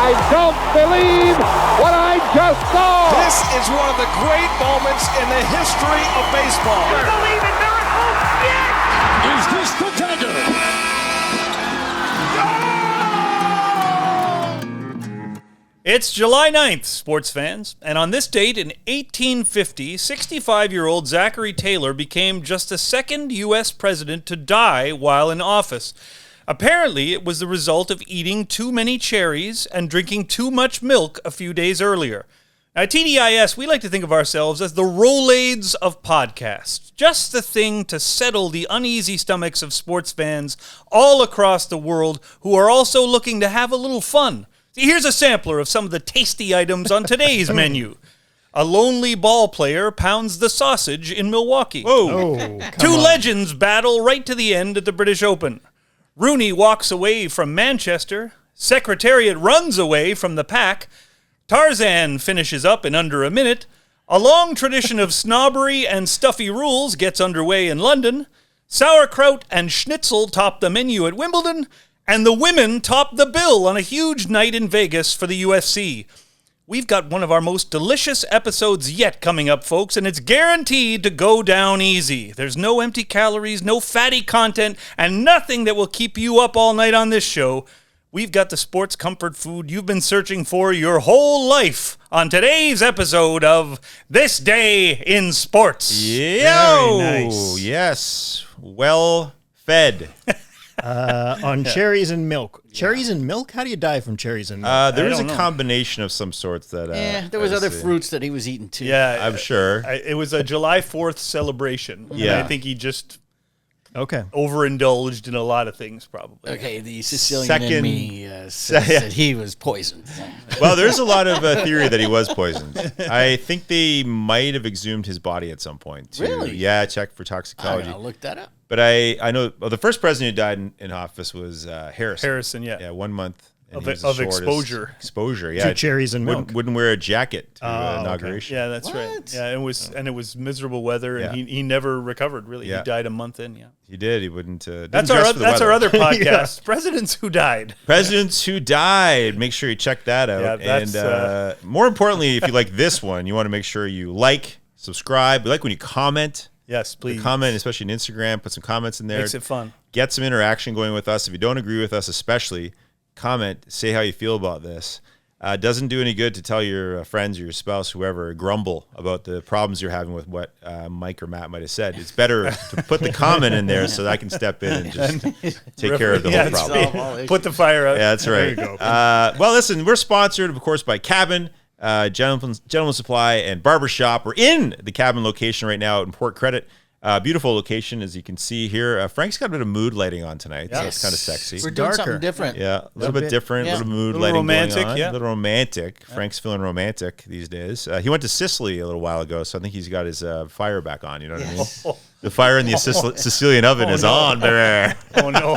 I don't believe what I just saw. This is one of the great moments in the history of baseball. You believe in miracles? Yes! Is this the dagger? It's July 9th, sports fans, and on this date in 1850, 65-year-old Zachary Taylor became just the second U.S. president to die while in office. Apparently, it was the result of eating too many cherries and drinking too much milk a few days earlier. Now, at TDIS, we like to think of ourselves as the Rolaids of podcasts, just the thing to settle the uneasy stomachs of sports fans all across the world who are also looking to have a little fun. Here's a sampler of some of the tasty items on today's menu. A lonely ball player pounds the sausage in Milwaukee. Two legends battle right to the end at the British Open. Rooney walks away from Manchester. Secretariat runs away from the pack. Tarzan finishes up in under a minute. A long tradition of snobbery and stuffy rules gets underway in London. Sauerkraut and schnitzel top the menu at Wimbledon. And the women top the bill on a huge night in Vegas for the UFC. We've got one of our most delicious episodes yet coming up, folks, and it's guaranteed to go down easy. There's no empty calories, no fatty content, and nothing that will keep you up all night on this show. We've got the sports comfort food you've been searching for your whole life on today's episode of This Day in Sports. Yo! Very nice. Yes. Well fed. On cherries and milk. Cherries and milk? How do you die from cherries and milk? There was a don't know. combination of some sorts that. There was other fruits that he was eating too. Yeah, I'm sure. It was a July 4th celebration. Yeah. And I think he just Okay. overindulged in a lot of things, probably. Okay, the Sicilian Second- in me says that he was poisoned. Well, there's a lot of theory that he was poisoned. I think they might have exhumed his body at some point. Really? Yeah, check for I toxicology. don't know, look that up. But I know the first president who died in office was Harrison. Harrison, yeah. Yeah, 1 month. And Of- he was the of shortest. exposure. Exposure, yeah. To cherries and milk. Wouldn't wear a jacket to okay. inauguration. Yeah, that's right. What? Yeah, it was miserable weather, and Yeah. he never recovered. Really, Yeah. he died a month in. Yeah, He did. He wouldn't. Didn't that's dress our for the that's our weather. other podcast, Presidents Who Died. Presidents Who Died. Make sure you check that out. Yeah, that's, and more importantly, if you like this one, you want to make sure you like, subscribe. We like when you comment. Yes, please. Comment, especially on Instagram. Put some comments in there. Makes it fun. Get some interaction going with us. If you don't agree with us, especially, comment. Say how you feel about this. Doesn't do any good to tell your friends or your spouse, whoever, grumble about the problems you're having with what Mike or Matt might have said. It's better to put the comment in there so that I can step in and just take care of the whole Yeah, that's problem. right. Solve all issues. Put the fire out. Yeah, that's right. There you go. Well, listen, we're sponsored, of course, by Cabin, Gentleman Supply, and Barbershop. We're in the Cabin location right now in Port Credit. Beautiful location, as you can see here. Frank's got a bit of mood lighting on tonight, so it's kind of sexy. We're doing darker. something different. Yeah, a little bit different, a Yeah. little mood Little lighting romantic, going on. yeah. A little romantic. Frank's feeling romantic these days. He went to Sicily a little while ago, so I think he's got his fire back on, you know what I mean? The fire in the Sicilian oven is on, baby. Oh no!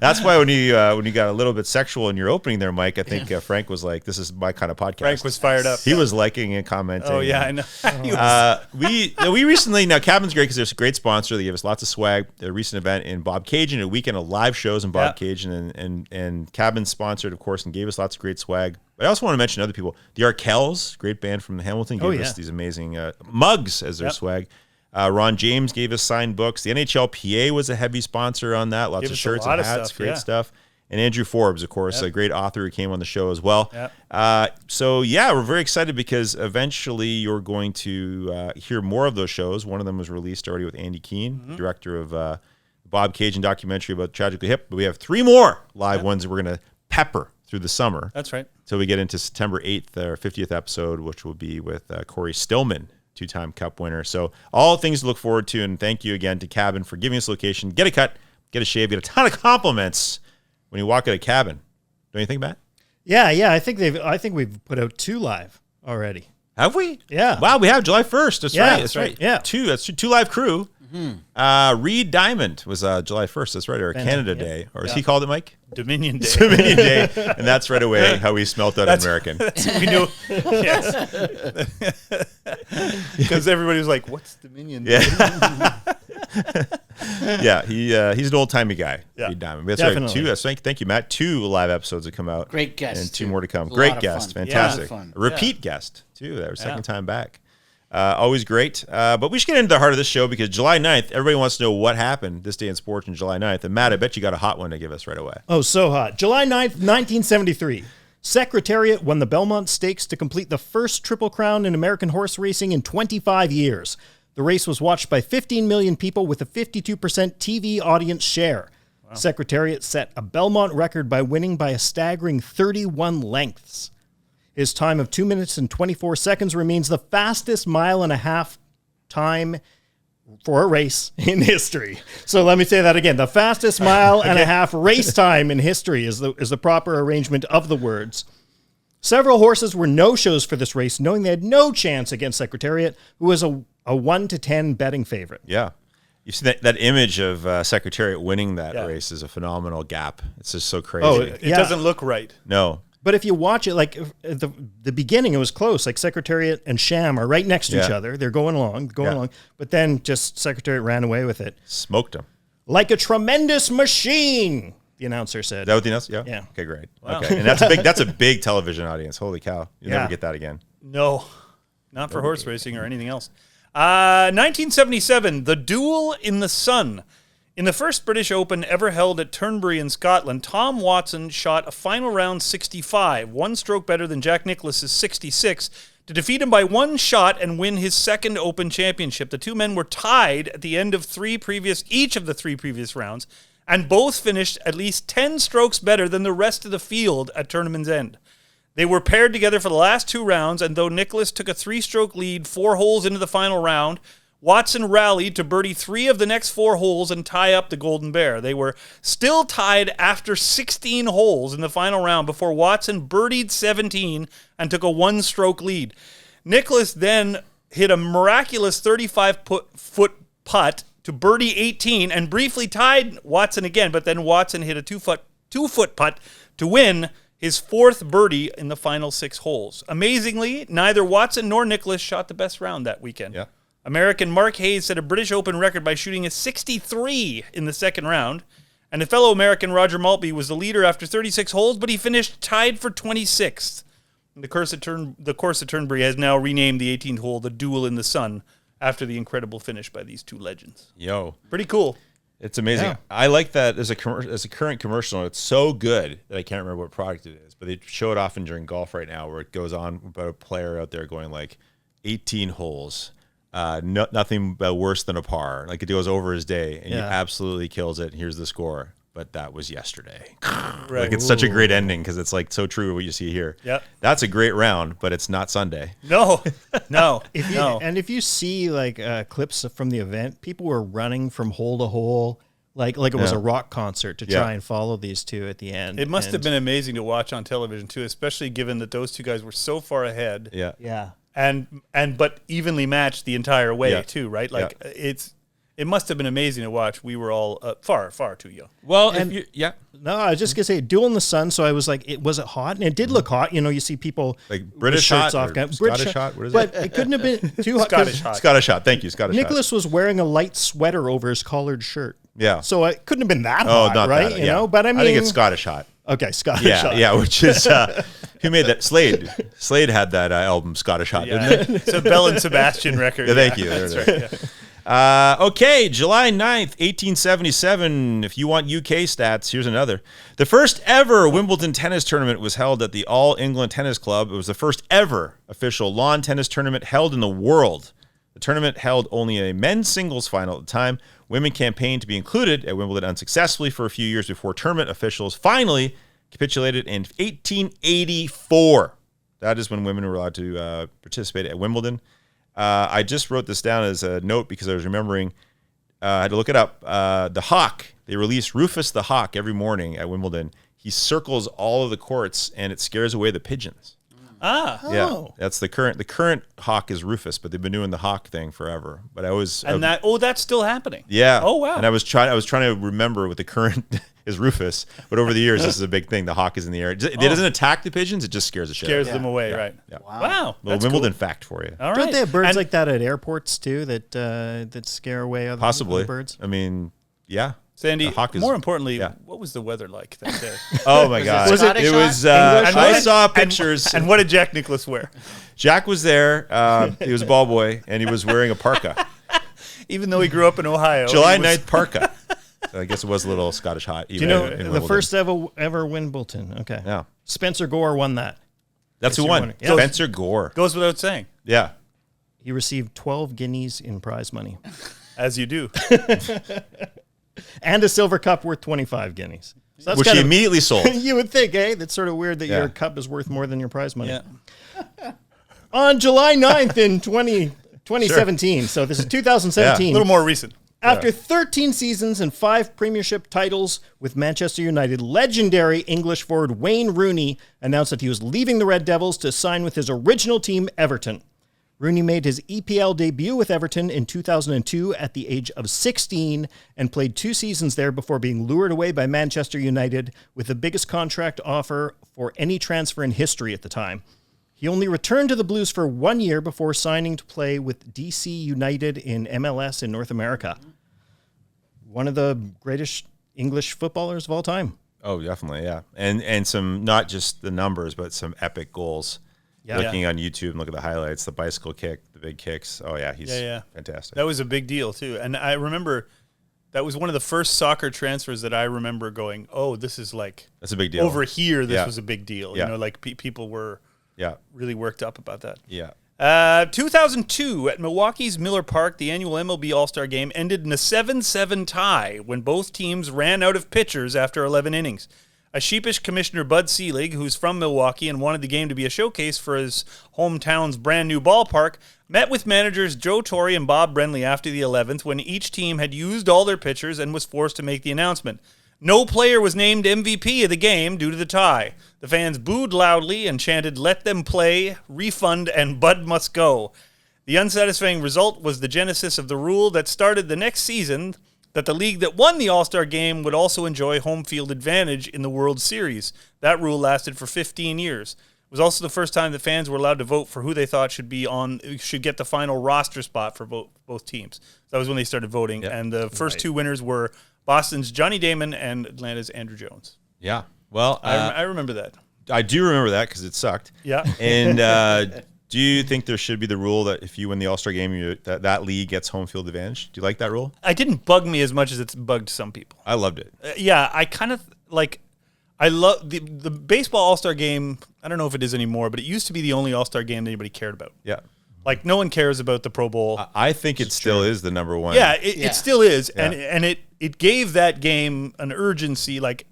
That's why when you got a little bit sexual in your opening there, Mike, I think Frank was like, "This is my kind of podcast." Frank was fired up. He was liking and commenting. Oh yeah, I know. He was- We recently, now Cabin's great because they're a great sponsor. They give us lots of swag. A recent event in Bob Cajun, a weekend of live shows in Bob Cajun, and Cabin sponsored, of course, and gave us lots of great swag. But I also want to mention other people. The Arkells, great band from Hamilton, gave us these amazing mugs as their swag. Ron James gave us signed books. The NHLPA was a heavy sponsor on that. Lots Gave of us a shirts lot and of hats, stuff, great yeah. stuff. And Andrew Forbes, of course, a great author who came on the show as well. Yep. So, yeah, we're very excited because eventually you're going to hear more of those shows. One of them was released already with Andy Keene, director of the Bob Cajun documentary about Tragically Hip. But we have 3 more live ones that we're going to pepper through the summer. That's right. Until we get into September 8th, our 50th episode, which will be with Corey Stillman, 2-time Cup winner. So all things to look forward to, and thank you again to Cabin for giving us a location. Get a cut, get a shave, get a ton of compliments when you walk out of Cabin. Don't you think, Matt? Yeah. I think we've put out 2 live already. Have we? Yeah. Wow, we have July 1st. That's Yeah, right. That's right. yeah. 2. That's 2 live crew. Reed Diamond was July 1st. That's right, or Canada Day. Or as he called it, Mike? Dominion Day. Dominion Day. And that's right away how we smelt out American. We knew. Yes. Because everybody was like, "What's Dominion Day?" Yeah. Yeah, he's an old-timey guy. Yeah. Reed Diamond. That's right. Definitely. Thank you, Matt. 2 live episodes have come out. Great guest, And 2 too. more to come. It was a Great lot of guest. fun. Fantastic. Yeah. Fun. A repeat guest, too. That was second Yeah. time back. Always great. But we should get into the heart of this show because July 9th, everybody wants to know what happened this day in sports on July 9th. And Matt, I bet you got a hot one to give us right away. Oh, so hot. July 9th, 1973. Secretariat won the Belmont Stakes to complete the first Triple Crown in American horse racing in 25 years. The race was watched by 15 million people with a 52% TV audience share. Wow. Secretariat set a Belmont record by winning by a staggering 31 lengths. His time of 2 minutes and 24 seconds remains the fastest mile and a half time for a race in history. So let me say that again. The fastest mile and a half race time in history is the proper arrangement of the words. Several horses were no-shows for this race, knowing they had no chance against Secretariat, who was a 1-10 betting favorite. Yeah. You see that image of Secretariat winning that race is a phenomenal gap. It's just so crazy. Oh, It doesn't look right. No. But if you watch it, like at the beginning, it was close. Like Secretariat and Sham are right next to each other. They're going along. But then just Secretariat ran away with it. Smoked him. Like a tremendous machine, the announcer said. Is that what the announcer? Yeah. Yeah. Okay, great. Okay, and that's a big television audience. Holy cow! You'll never get that again. No, not for horse racing or anything else. 1977, the Duel in the Sun. In the first British Open ever held at Turnberry in Scotland, Tom Watson shot a final round 65, 1 stroke better than Jack Nicklaus's 66, to defeat him by 1 shot and win his second Open championship. The two men were tied at the end of each of the 3 previous rounds, and both finished at least 10 strokes better than the rest of the field at tournament's end. They were paired together for the last 2 rounds, and though Nicklaus took a 3-stroke lead 4 holes into the final round, Watson rallied to birdie 3 of the next 4 holes and tie up the Golden Bear. They were still tied after 16 holes in the final round before Watson birdied 17 and took a 1-stroke lead. Nicklaus then hit a miraculous 35-foot putt to birdie 18 and briefly tied Watson again, but then Watson hit a 2-foot putt to win his 4th birdie in the final 6 holes. Amazingly, neither Watson nor Nicklaus shot the best round that weekend. Yeah. American Mark Hayes set a British Open record by shooting a 63 in the second round, and a fellow American Roger Maltby was the leader after 36 holes, but he finished tied for 26th. The course at Turnberry has now renamed the 18th hole the Duel in the Sun after the incredible finish by these 2 legends. Yo. Pretty cool. It's amazing. Yeah. I like that as a current commercial. It's so good that I can't remember what product it is, but they show it often during golf right now where it goes on about a player out there going like 18 holes. Nothing worse than a par. Like it goes over his day and he absolutely kills it. Here's the score. But that was yesterday. Right. Like it's such a great ending because it's like so true to what you see here. Yep. That's a great round, but it's not Sunday. No. And if you see like clips from the event, people were running from hole to hole, like it was a rock concert to try and follow these 2 at the end. It must have been amazing to watch on television too, especially given that those 2 guys were so far ahead. Yeah. Yeah. But evenly matched the entire way too, right? Like it must have been amazing to watch. We were all far too young. Well, No, I was just gonna say Duel in the Sun. So I was like, was it hot? And it did look hot. You see people like with British shirts hot, off, or Scottish hot. What is but it? it couldn't have been too hot. 'cause Scottish hot. Scottish hot. Thank you, Scottish Nicholas was wearing a light sweater over his collared shirt. Yeah. So it couldn't have been that hot. hot, Not right? that. You know, but I mean, I think it's Scottish hot. Okay, Scottish hot. Yeah, which is who made that? Slade. Slade had that album Scottish Hot, didn't it? It's a Bell and Sebastian record. Yeah, thank you. That's right. Okay, July 9th, 1877. If you want UK stats, here's another. The first ever Wimbledon tennis tournament was held at the All England Tennis Club. It was the first ever official lawn tennis tournament held in the world. The tournament held only a men's singles final at the time. Women campaigned to be included at Wimbledon unsuccessfully for a few years before tournament officials finally capitulated in 1884. That is when women were allowed to participate at Wimbledon. I just wrote this down as a note because I was remembering, I had to look it up. The Hawk, they release Rufus the Hawk every morning at Wimbledon. He circles all of the courts and it scares away the pigeons. Yeah, Oh. that's the current Hawk is Rufus, but they've been doing the Hawk thing forever. But that's still happening. yeah. Oh, wow. And I was trying to remember what the current is Rufus, but over the years this is a big thing. The Hawk is in the air. It doesn't attack the pigeons; it just scares the shit. Scares out of them away, right? Yeah. Wow. Little That's Wimbledon cool. fact for you. All right. Don't they have birds And- like that at airports too that scare away other Possibly. birds? I mean, yeah. Sandy, The Hawk is- more importantly, yeah. what was the weather like that day? Oh my God! Was it It was. And what I did- saw and- pictures. And what did Jack Nicklaus wear? Jack was there. He was a ball boy, and he was wearing a parka. Even though he grew up in Ohio. July he was- 9th parka. So I guess it was a little Scottish hot. Do you know the first ever Wimbledon? Okay. Yeah. Spencer Gore won that. That's who Spencer won. won it. Yeah. Spencer Gore. Goes without saying, Yeah. He received 12 guineas in prize money as you do. and a silver cup worth 25 guineas. So that's Which kind he of- immediately sold. You would think, That's sort of weird that Yeah. your cup is worth more than your prize money. Yeah. On July 9th in 2017, so this is 2017. A little more recent. After 13 seasons and 5 premiership titles with Manchester United, legendary English forward Wayne Rooney announced that he was leaving the Red Devils to sign with his original team, Everton. Rooney made his EPL debut with Everton in 2002 at the age of 16 and played 2 seasons there before being lured away by Manchester United with the biggest contract offer for any transfer in history at the time. He only returned to the Blues for 1 year before signing to play with DC United in MLS in North America. One of the greatest English footballers of all time. Oh, definitely, yeah. And some, not just the numbers, but some epic goals. Yeah. Looking on YouTube and look at the highlights, the bicycle kick, the big kicks. Oh, yeah, he's fantastic. That was a big deal, too. And I remember that was one of the first soccer transfers that I remember going, oh, this is like... That's a big deal. Over here, this Yeah. was a big deal. Yeah. You know, like people were Yeah. really worked up about that. Yeah. 2002 at Milwaukee's Miller Park, the annual MLB All-Star Game ended in a 7-7 tie when both teams ran out of pitchers after 11 innings. A sheepish Commissioner Bud Selig, who's from Milwaukee and wanted the game to be a showcase for his hometown's brand new ballpark, met with managers Joe Torre and Bob Brenly after the 11th when each team had used all their pitchers and was forced to make the announcement. No player was named MVP of the game due to the tie. The fans booed loudly and chanted, "Let them play, refund, and Bud must go." The unsatisfying result was the genesis of the rule that started the next season that the league that won the All-Star Game would also enjoy home field advantage in the World Series. That rule lasted for 15 years. It was also the first time that fans were allowed to vote for who they thought should get the final roster spot for both teams. That was when they started voting, and the first two winners were Boston's Johnny Damon and Atlanta's Andrew Jones. Yeah. Well, I remember that. I do remember that because it sucked. Yeah. And do you think there should be the rule that if you win the All-Star game, that league gets home field advantage? Do you like that rule? It didn't bug me as much as it's bugged some people. I loved it. Yeah, I kind of like. I love the baseball All-Star Game. I don't know if it is anymore, but it used to be the only All-Star game that anybody cared about. Yeah. Like no one cares about the Pro Bowl. I think it still is the number one. Yeah, it still is, Yeah. and it gave that game an urgency. Like,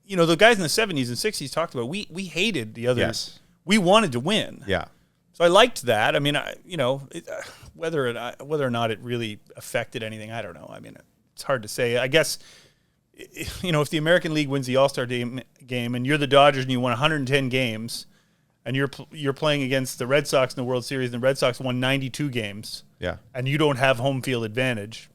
you know, the guys in the 70s and 60s talked about we hated the others. Yes. We wanted to win. Yeah. So I liked that. I mean, whether or not it really affected anything, I don't know. I mean, it's hard to say. I guess, you know, if the American League wins the All-Star game and you're the Dodgers and you won 110 games and you're playing against the Red Sox in the World Series and the Red Sox won 92 games, Yeah. and you don't have home field advantage,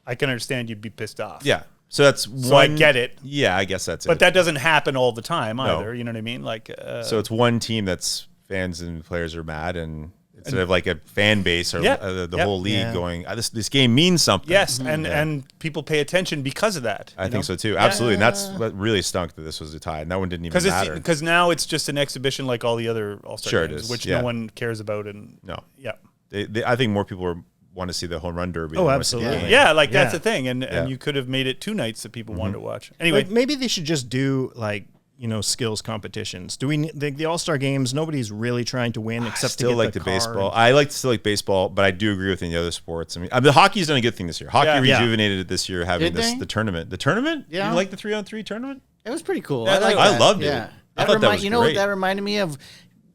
I can understand you'd be pissed off. Yeah. So that's So I get it. Yeah, I guess that's it. But that doesn't happen all the time either. You know what I mean? Like, so it's one team that's fans and players are mad, and instead of like a fan base or the whole league going, this game means something. yes, and people pay attention because of that. I think so too. Absolutely. And that's what really stunk that this was a tie. And that one didn't even matter. Because now it's just an exhibition like all the other All-Star Sure it games, is, which yeah. no one cares about. And No. yeah. I think more people want to see the home run derby. Oh, than want to see the absolutely. game. Yeah, like that's Yeah. the thing. And Yeah. you could have made it 2 nights that people wanted to watch. Anyway, Like maybe they should just do skills competitions. Do we the All-Star games? Nobody's really trying to win I except still to get like the the car. baseball. I still like baseball, but I do agree with the other sports. I mean, the hockey's done a good thing this year. Hockey Yeah. rejuvenated it this year, having Did they? the tournament. The tournament? Yeah. You like the 3-on-3 tournament? It was pretty cool. Yeah, I I loved it. Yeah. I thought that was you know what great. that reminded me of?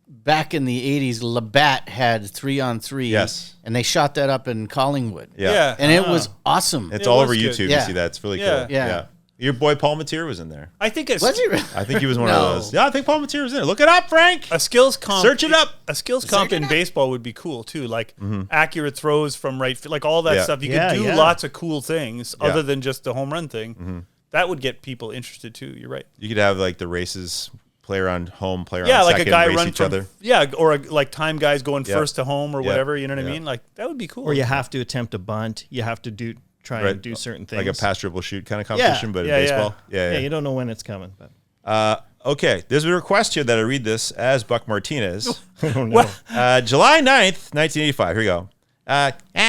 Back in the 80s, Labatt had 3-on-3. Yes. And they shot that up in Collingwood. Yeah. And it was awesome. It's It all was over good. YouTube. Yeah. You see that. It's really Yeah. cool. Yeah. Your boy Paul Mateer was in there. I think Was he? I think he was one No. of those. Yeah, I think Paul Mateer was in there. Look it up, Frank. a skills comp. Search it up. A skills comp in baseball would be cool too, like accurate throws from right field, like all that Yeah. stuff. You Yeah, could do yeah. lots of cool things Yeah. other than just the home run thing. That would get people interested too. You're right. You could have like the races, player on home, player Yeah, on like second, a guy race run each from other. or like time guys going Yeah. first to home or Yeah. whatever. You know what I Yeah. mean? Like that would be cool. Or you have to attempt a bunt. You have to try Right. and do certain things. Like a pass, dribble, shoot kind of competition, but in Yeah, yeah. baseball. Yeah, Yeah, you don't know when it's coming. But Okay, there's a request here that I read this as Buck Martinez. oh no. July 9th, 1985. Here we go.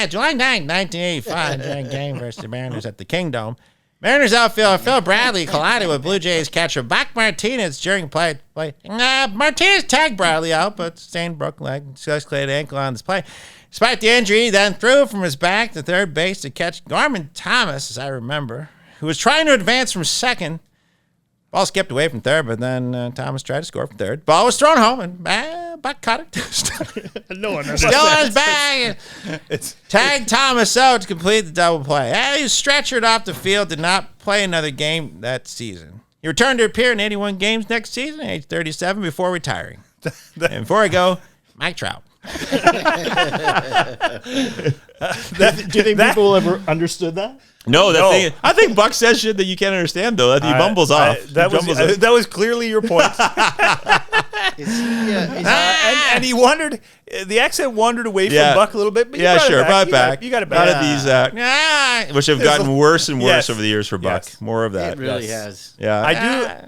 July 9th, 1985, during game versus the Mariners at the Kingdom. Mariners outfielder Phil Bradley collided with Blue Jays catcher Buck Martinez during play. Martinez tagged Bradley out, but sustained broken leg, escalated ankle on display. Despite the injury, he then threw from his back to third base to catch Gorman Thomas, as I remember, who was trying to advance from second. Ball skipped away from third, but then Thomas tried to score from third. Ball was thrown home, and Buck caught it. No one Still on his back. Tagged Thomas out to complete the double play. He was stretchered off the field, did not play another game that season. He returned to appear in 81 games next season, age 37, before retiring. And before I go, Mike Trout. Do you think people ever understood that? No, No. I think Buck says shit that you can't understand, though. That he mumbles off. That was clearly your point. And he wandered. The accent wandered away from Buck a little bit. But you brought it brought it back. You got it None back. of these, which have gotten worse and worse Yes. over the years for Buck. Yes. More of that. It really has. Yeah,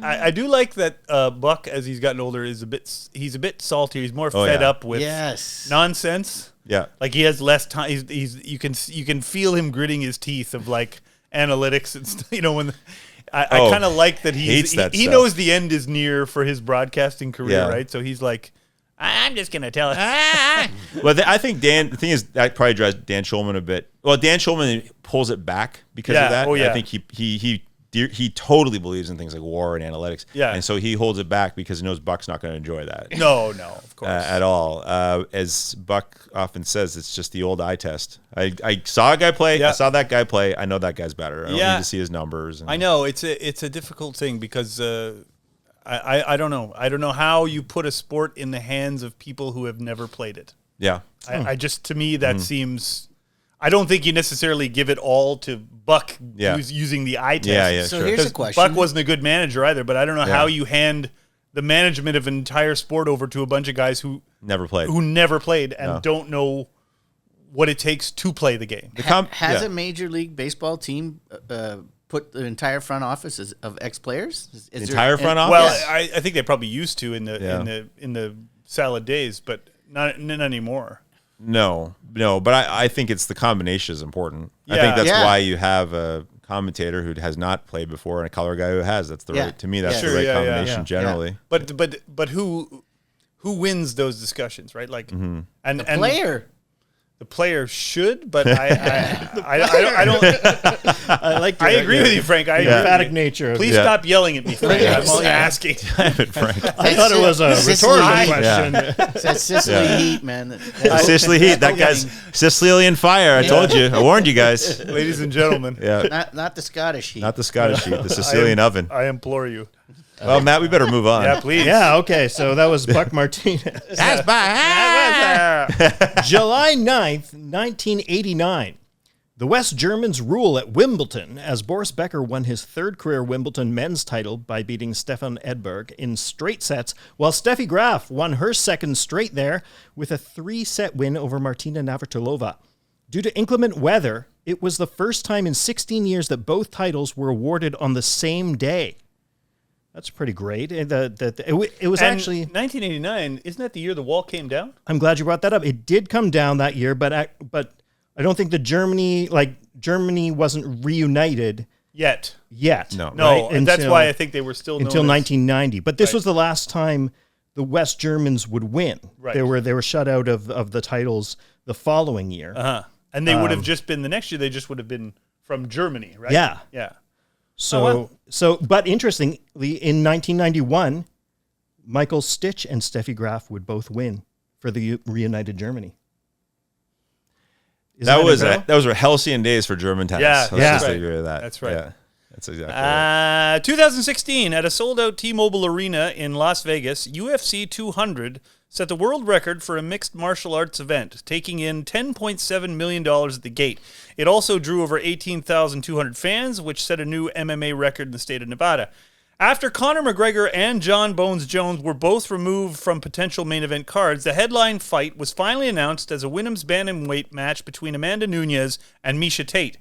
I do like that Buck, as he's gotten older, he's a bit salty. He's more Oh, fed yeah. up with Yes. nonsense. Yeah. Like he has less time. You can feel him gritting his teeth of like analytics and when I kind of like that hates that he stuff. knows the end is near for his broadcasting career, Yeah. right? So he's like, I'm just gonna tell it. Well, I think the thing is that probably drives Dan Schulman a bit. Well, Dan Schulman pulls it back because Yeah. of that. Oh, yeah. I think he totally believes in things like war and analytics. Yeah. And so he holds it back because he knows Buck's not going to enjoy that. No, of course. At all. As Buck often says, it's just the old eye test. I saw a guy play. Yeah. I saw that guy play. I know that guy's better. I don't Yeah. need to see his numbers. I know it's a difficult thing because I don't know. I don't know how you put a sport in the hands of people who have never played it. Yeah. I just, to me, that seems. I don't think you necessarily give it all to Buck Yeah. using the eye test. Yeah, So sure. here's a 'Cause question. Buck wasn't a good manager either, but I don't know Yeah. how you hand the management of an entire sport over to a bunch of guys who Never played. never played and don't know what it takes to play the game. Has yeah. a Major League Baseball team put the entire front office of ex-players? Is there- Entire front office? Well, Yes. I think they probably used to in the Yeah. in the salad days, but not anymore. No, but I think it's the combination is important. I Yeah. think that's Yeah. why you have a commentator who has not played before and a color guy who has. That's the Yeah. right, to me, that's Yeah. the Sure, right yeah, yeah. combination Yeah. generally. But who wins those discussions, right? Like Mm-hmm. and player. the player should, but I don't. I like. I agree with you, Frank. I agree. Emphatic nature. Please Yeah. stop yelling at me, Frank. I'm only asking. Frank. I thought it was a Sicily rhetorical Heat. question. That's Sicily Yeah. Heat, man. The Sicily Heat. That guy's Sicilian fire. I told you. I warned you guys. Ladies and gentlemen, Yeah. Not the Scottish Heat. Not the Scottish Heat. The Sicilian oven. I implore you. Well, Matt, we better move on. Yeah, please. Yeah. Okay. So that was Buck Martinez. That's by. July 9th, 1989. The West Germans rule at Wimbledon as Boris Becker won his third career Wimbledon men's title by beating Stefan Edberg in straight sets, while Steffi Graf won her second straight there with a 3-set win over Martina Navratilova. Due to inclement weather, it was the first time in 16 years that both titles were awarded on the same day. That's pretty great. It was And actually... 1989. Isn't that the year the wall came down? I'm glad you brought that up. It did come down that year, but I don't think Germany wasn't reunited Yet. yet. No. No, right? and that's why I think they were still until known as- 1990. But this Right. was the last time the West Germans would win. Right. They were shut out of the titles the following year. And they would have just been the next year. They just would have been from Germany, right? Yeah. Yeah. So but interestingly, in 1991, Michael Stich and Steffi Graf would both win for the reunited Germany. Isn't That was incredible? those were halcyon days for German tennis. Yeah, Let's yeah. just Right. agree with that. That's right. Yeah. That's exactly right. 2016, at a sold-out T-Mobile Arena in Las Vegas, UFC 200 set the world record for a mixed martial arts event, taking in $10.7 million at the gate. It also drew over 18,200 fans, which set a new MMA record in the state of Nevada. After Conor McGregor and John Bones Jones were both removed from potential main event cards, the headline fight was finally announced as a women's bantamweight match between Amanda Nunes and Miesha Tate.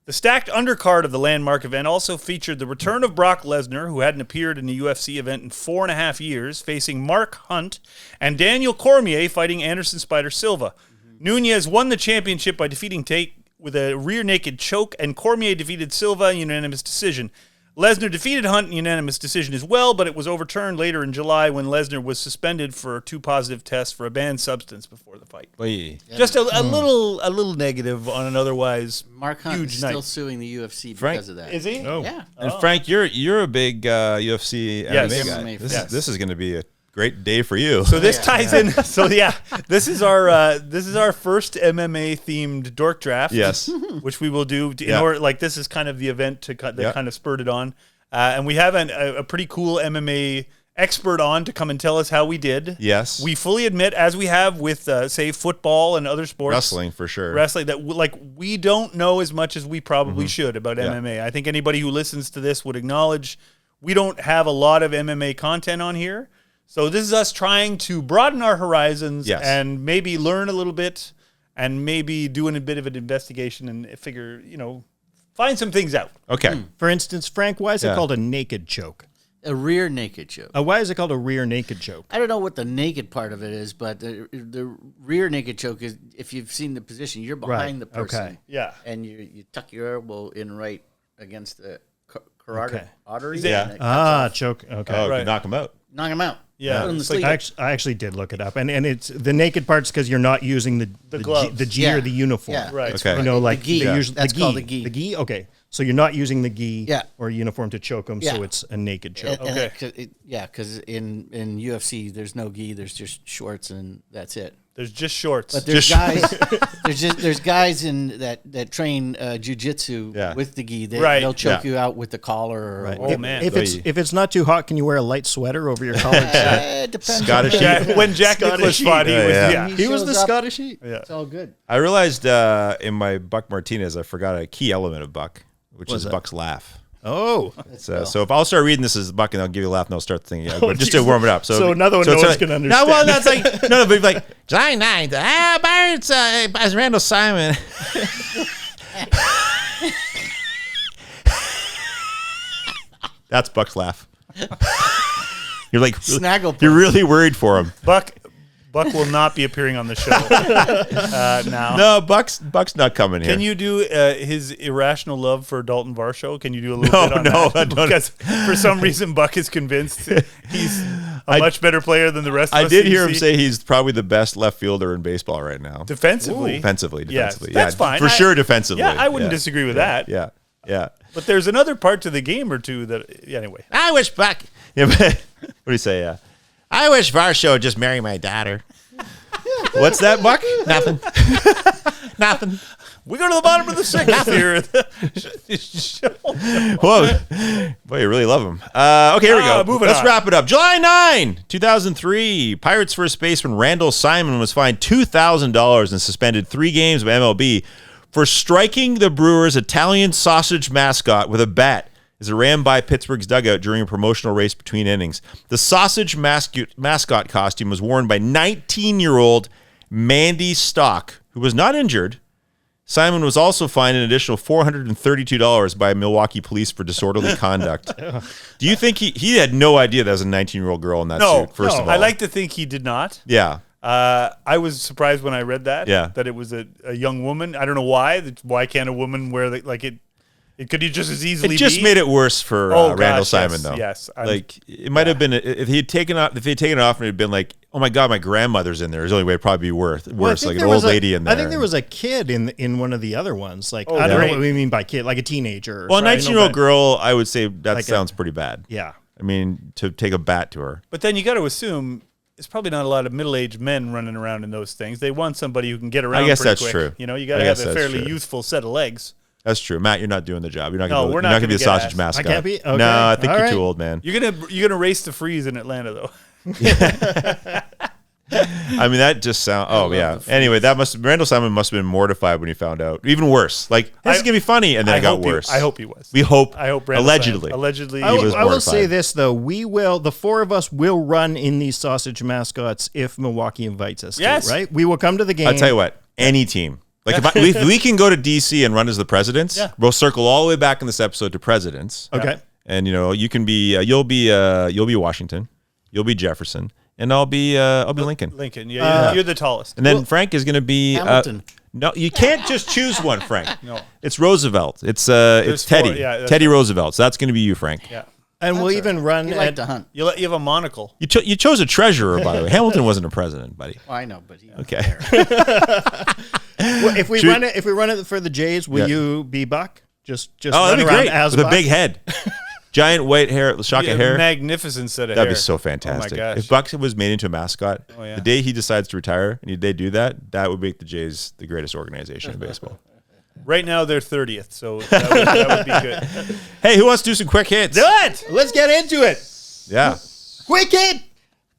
The stacked undercard of the landmark event also featured the return of Brock Lesnar, who hadn't appeared in a UFC event in 4.5 years, facing Mark Hunt, and Daniel Cormier fighting Anderson Spider Silva. Nunes won the championship by defeating Tate with a rear naked choke, and Cormier defeated Silva in unanimous decision. Lesnar defeated Hunt in unanimous decision as well, but it was overturned later in July when Lesnar was suspended for 2 positive tests for a banned substance before the fight. Oy. Just a little negative on an otherwise Mark Hunt huge is night. still suing the UFC Frank- because of that. Is he? Oh. Yeah. And Frank, you're a big UFC Yes. MMA guy. MMA This, fan. this is going to be a great day for you. So this ties in. So yeah, this is our first MMA themed dork draft. Yes. which we will do in Yeah. order. Like this is kind of the event that Yeah. kind of spurred it on, and we have a pretty cool MMA expert on to come and tell us how we did. Yes. we fully admit, as we have with say football and other sports, Wrestling for sure. wrestling, that we don't know as much as we probably should about Yeah. MMA. I think anybody who listens to this would acknowledge we don't have a lot of MMA content on here. So this is us trying to broaden our horizons Yes. and maybe learn a little bit and maybe doing a bit of an investigation and figure, find some things out. Okay. For instance, Frank, why is it Yeah. called a naked choke? A rear naked choke. Why is it called a rear naked choke? I don't know what the naked part of it is, but the rear naked choke is, if you've seen the position, you're behind the person. Okay. Yeah. And you tuck your elbow in right against the carotid Okay. artery. Yeah. and it cuts off. Choke. Okay. Oh, Right. knock him out. Knock him out. Yeah. Put him to It's like sleep. I actually did look it up, and it's the naked parts because you're not using the gloves. the gi Yeah. or the uniform. Yeah. Right. It's Okay. You know, like gi. they usually That's the gi. called the gi. The gi. Okay. So you're not using the gi Yeah. or uniform to choke them, so Yeah. it's a naked choke. And Okay. because in UFC there's no gi, there's just shorts and that's it. There's just shorts. But there's guys, there's guys in that train jujitsu Yeah. with the gi. Right. They'll choke Yeah. you out with the collar. Or, Right. Oh, man. If it's not too hot, can you wear a light sweater over your collar? It depends. Scottish on Heat. When Jack Scottish Nicklaus Heat. fought, he was Yeah. He was the shows up. Scottish Heat. Yeah. It's all good. I realized in my Buck Martinez, I forgot a key element of Buck, which is that? Buck's laugh. Oh. So if I'll start reading this as Buck and I'll give you a laugh and I'll start thinking, but just to warm it up. So another one it's no one's like- gonna No, well, understand. that's like, no, but like, July 9th, Barnes, as Randall Simon. That's Buck's laugh. You're like, Snaggle you're really worried for him. Buck will not be appearing on the show now. No, Buck's not coming here. Can you do his irrational love for Dalton Varsho? Can you do a little No, bit on no, that? I don't. Because for some reason Buck is convinced he's a much better player than the rest of us. I did hear in him the say he's probably the best left fielder in baseball right now. defensively. Defensively. Yes, Yeah, that's fine. For sure, defensively. Yeah, I wouldn't disagree with that. Yeah, yeah. But there's another part to the game or two that anyway. I wish Buck. Yeah, but, what do you say? I wish Varsho would just marry my daughter. What's that, Buck? Nothing. Nothing. We go to the bottom of the sixth here. Whoa. Boy, you really love him. Okay, here we go. Moving Let's on. wrap it up. July 9, 2003. Pirates first baseman Randall Simon was fined $2,000 and suspended 3 games of MLB for striking the Brewers' Italian sausage mascot with a bat as it ran by Pittsburgh's dugout during a promotional race between innings. The sausage mascot costume was worn by 19-year-old Mandy Stock, who was not injured. Simon was also fined an additional $432 by Milwaukee police for disorderly conduct. Do you think he had no idea that was a 19-year-old girl in that suit, first of all? I like to think he did not. Yeah. I was surprised when I read that. Yeah. That it was a young woman. I don't know why. Why can't a woman wear it? It could just as easily. It just be? made it worse for Randall Simon, though. Yes. Like it might have been if he had taken off. If he had taken it off and it had been like, oh my god, my grandmother's in there. There's the only way it'd probably be worse. Well, I think like an there old was lady in there. I think there was a kid in one of the other ones. Like I don't great. know what we mean by kid, like a teenager. Well, a right? 19-year-old girl, I would say that Like sounds pretty bad. Yeah. I mean, to take a bat to her. But then you got to assume there's probably not a lot of middle-aged men running around in those things. They want somebody who can get around. I guess pretty that's quick. true. You know, you got I to have guess a that's fairly true. youthful set of legs. That's true. Matt, you're not doing the job. You're not No, going we're to not be a gonna sausage get mascot. I can't be? Okay. No, I think All you're right. too old, man. You're gonna race the freeze in Atlanta though. I mean, that just sounds. Oh yeah. Anyway, Randall Simon must have been mortified when he found out. Even worse. Like this is gonna be funny, and then it got worse. I hope he was. We hope. I hope. Randall Allegedly. Simon- allegedly. I He was will say mortified. this though: the four of us will run in these sausage mascots if Milwaukee invites us. Yes. to, right? We will come to the game. I'll tell you what. Any team. Like if we can go to DC and run as the presidents, Yeah. we'll circle all the way back in this episode to presidents. Okay. And you can be you'll be Washington, you'll be Jefferson, and I'll be Lincoln. Lincoln. Yeah, you're the tallest. And then Frank is going to be Hamilton. No, you can't just choose one, Frank. No. It's Roosevelt. It's There's Teddy. four, yeah, that's Teddy Roosevelt. So that's going to be you, Frank. Yeah. And we'll even run He at liked to hunt. You have a monocle. You chose a treasurer, by the way. Hamilton wasn't a president, buddy. Well, I know, but he Okay. Well, if we Should- run it for the Jays, will Yeah. you be Buck? Just Oh, run that'd be around great. as With a Buck? big head. Giant white hair, shock Yeah, of hair. magnificent set of That'd hair. be so fantastic. Oh my gosh. If Buck was made into a mascot, Oh, yeah. the day he decides to retire and they do that, that would make the Jays the greatest organization in baseball. Right now they're 30th, so that would be good. Hey, who wants to do some quick hits? Do it. Let's get into it. Yeah. Quick hit!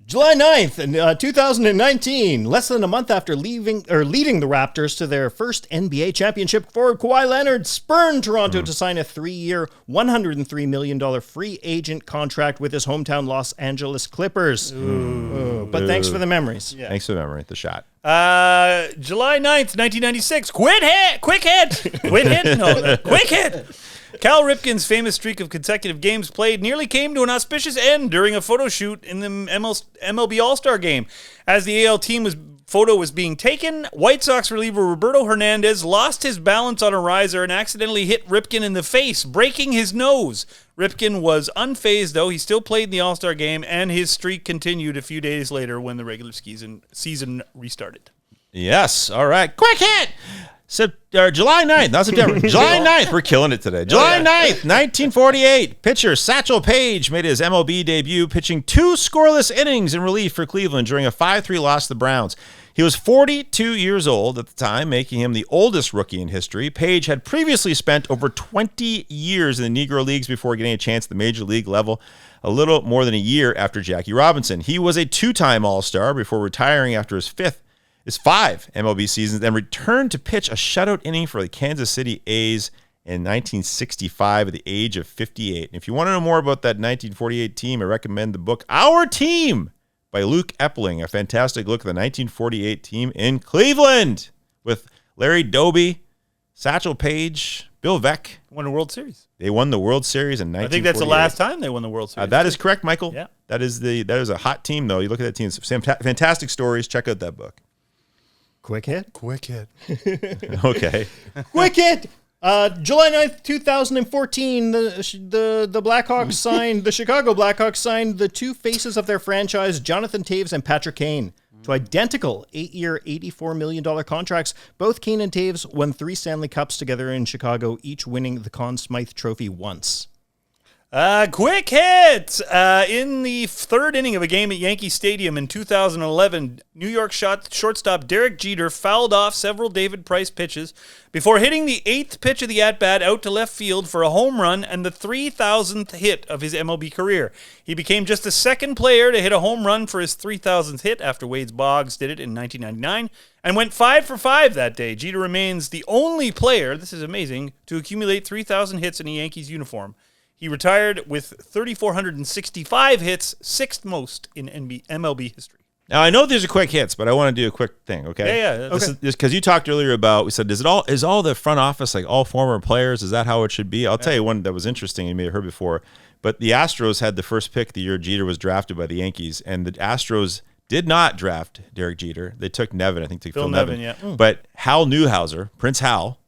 July 9th, in 2019, less than a month after leading the Raptors to their first NBA championship, forward Kawhi Leonard spurned Toronto to sign a 3-year, $103 million free agent contract with his hometown Los Angeles Clippers. Ooh. But thanks for the memories. Yeah. Thanks for the memory, the shot. July 9th, 1996. Quick hit! Quick hit! No, quick hit! Cal Ripken's famous streak of consecutive games played nearly came to an auspicious end during a photo shoot in the MLB All-Star Game. As the AL team photo was being taken, White Sox reliever Roberto Hernandez lost his balance on a riser and accidentally hit Ripken in the face, breaking his nose. Ripken was unfazed, though. He still played in the All-Star Game, and his streak continued a few days later when the regular season restarted. Yes. All right. Quick hit! July 9th, not September. July 9th, we're killing it today. July 9th, 1948. Pitcher Satchel Paige made his MLB debut, pitching 2 scoreless innings in relief for Cleveland during a 5-3 loss to the Browns. He was 42 years old at the time, making him the oldest rookie in history. Paige had previously spent over 20 years in the Negro Leagues before getting a chance at the Major League level, a little more than a year after Jackie Robinson. He was a 2-time All-Star before retiring after his 5 MLB seasons, then returned to pitch a shutout inning for the Kansas City A's in 1965 at the age of 58. And if you want to know more about that 1948 team, I recommend the book Our Team by Luke Epling, a fantastic look at the 1948 team in Cleveland with Larry Doby, Satchel Paige, Bill Veeck. Won a World Series. They won the World Series in 1948. I think that's the last time they won the World Series. That is correct, Michael. Yeah. That is a hot team, though. You look at that team, it's fantastic stories. Check out that book. Quick hit? Quick hit. Okay. Quick hit! July 9th, 2014, the Blackhawks signed, the Chicago Blackhawks signed the 2 faces of their franchise, Jonathan Toews and Patrick Kane, to identical 8-year, $84 million contracts. Both Kane and Toews won 3 Stanley Cups together in Chicago, each winning the Conn Smythe Trophy once. Quick hit! In the 3rd inning of a game at Yankee Stadium in 2011, New York shortstop Derek Jeter fouled off several David Price pitches before hitting the 8th pitch of the at-bat out to left field for a home run and the 3,000th hit of his MLB career. He became just the 2nd player to hit a home run for his 3,000th hit after Wade Boggs did it in 1999 and went 5 for 5 that day. Jeter remains the only player, this is amazing, to accumulate 3,000 hits in a Yankees uniform. He retired with 3,465 hits, 6th most in MLB history. Now I know these are quick hits, but I want to do a quick thing. Okay. Yeah. This is because you talked earlier about. We said, is all the front office like all former players? Is that how it should be? I'll tell you one that was interesting. You may have heard before, but the Astros had the first pick the year Jeter was drafted by the Yankees, and the Astros did not draft Derek Jeter. They took Nevin. I think they took Phil Nevin. Yeah. But Hal Newhouser, Prince Hal,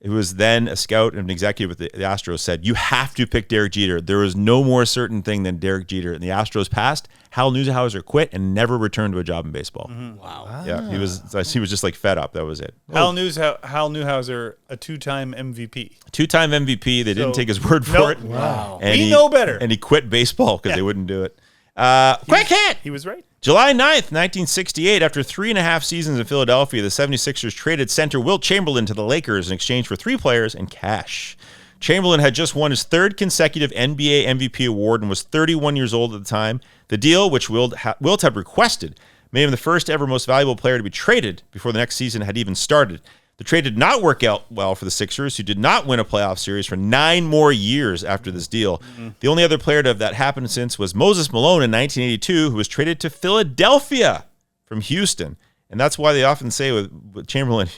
who was then a scout and an executive with the Astros, said, you have to pick Derek Jeter. There was no more certain thing than Derek Jeter. And the Astros passed. Hal Newhouser quit and never returned to a job in baseball. Mm-hmm. Wow. Yeah, he was just like fed up. That was it. Hal Newhouser, a 2-time MVP. 2-time MVP. They didn't So- take his word for Nope. it. Wow. And We know better. And he quit baseball because they wouldn't do it. Quick hit! He was right. July 9th, 1968, after 3.5 seasons in Philadelphia, the 76ers traded center Wilt Chamberlain to the Lakers in exchange for 3 players and cash. Chamberlain had just won his 3rd consecutive NBA MVP award and was 31 years old at the time. The deal, which Wilt had requested, made him the first ever most valuable player to be traded before the next season had even started. The trade did not work out well for the Sixers, who did not win a playoff series for 9 more years after this deal. The only other player to have that happened since was Moses Malone in 1982, who was traded to Philadelphia from Houston. And that's why they often say with Chamberlain,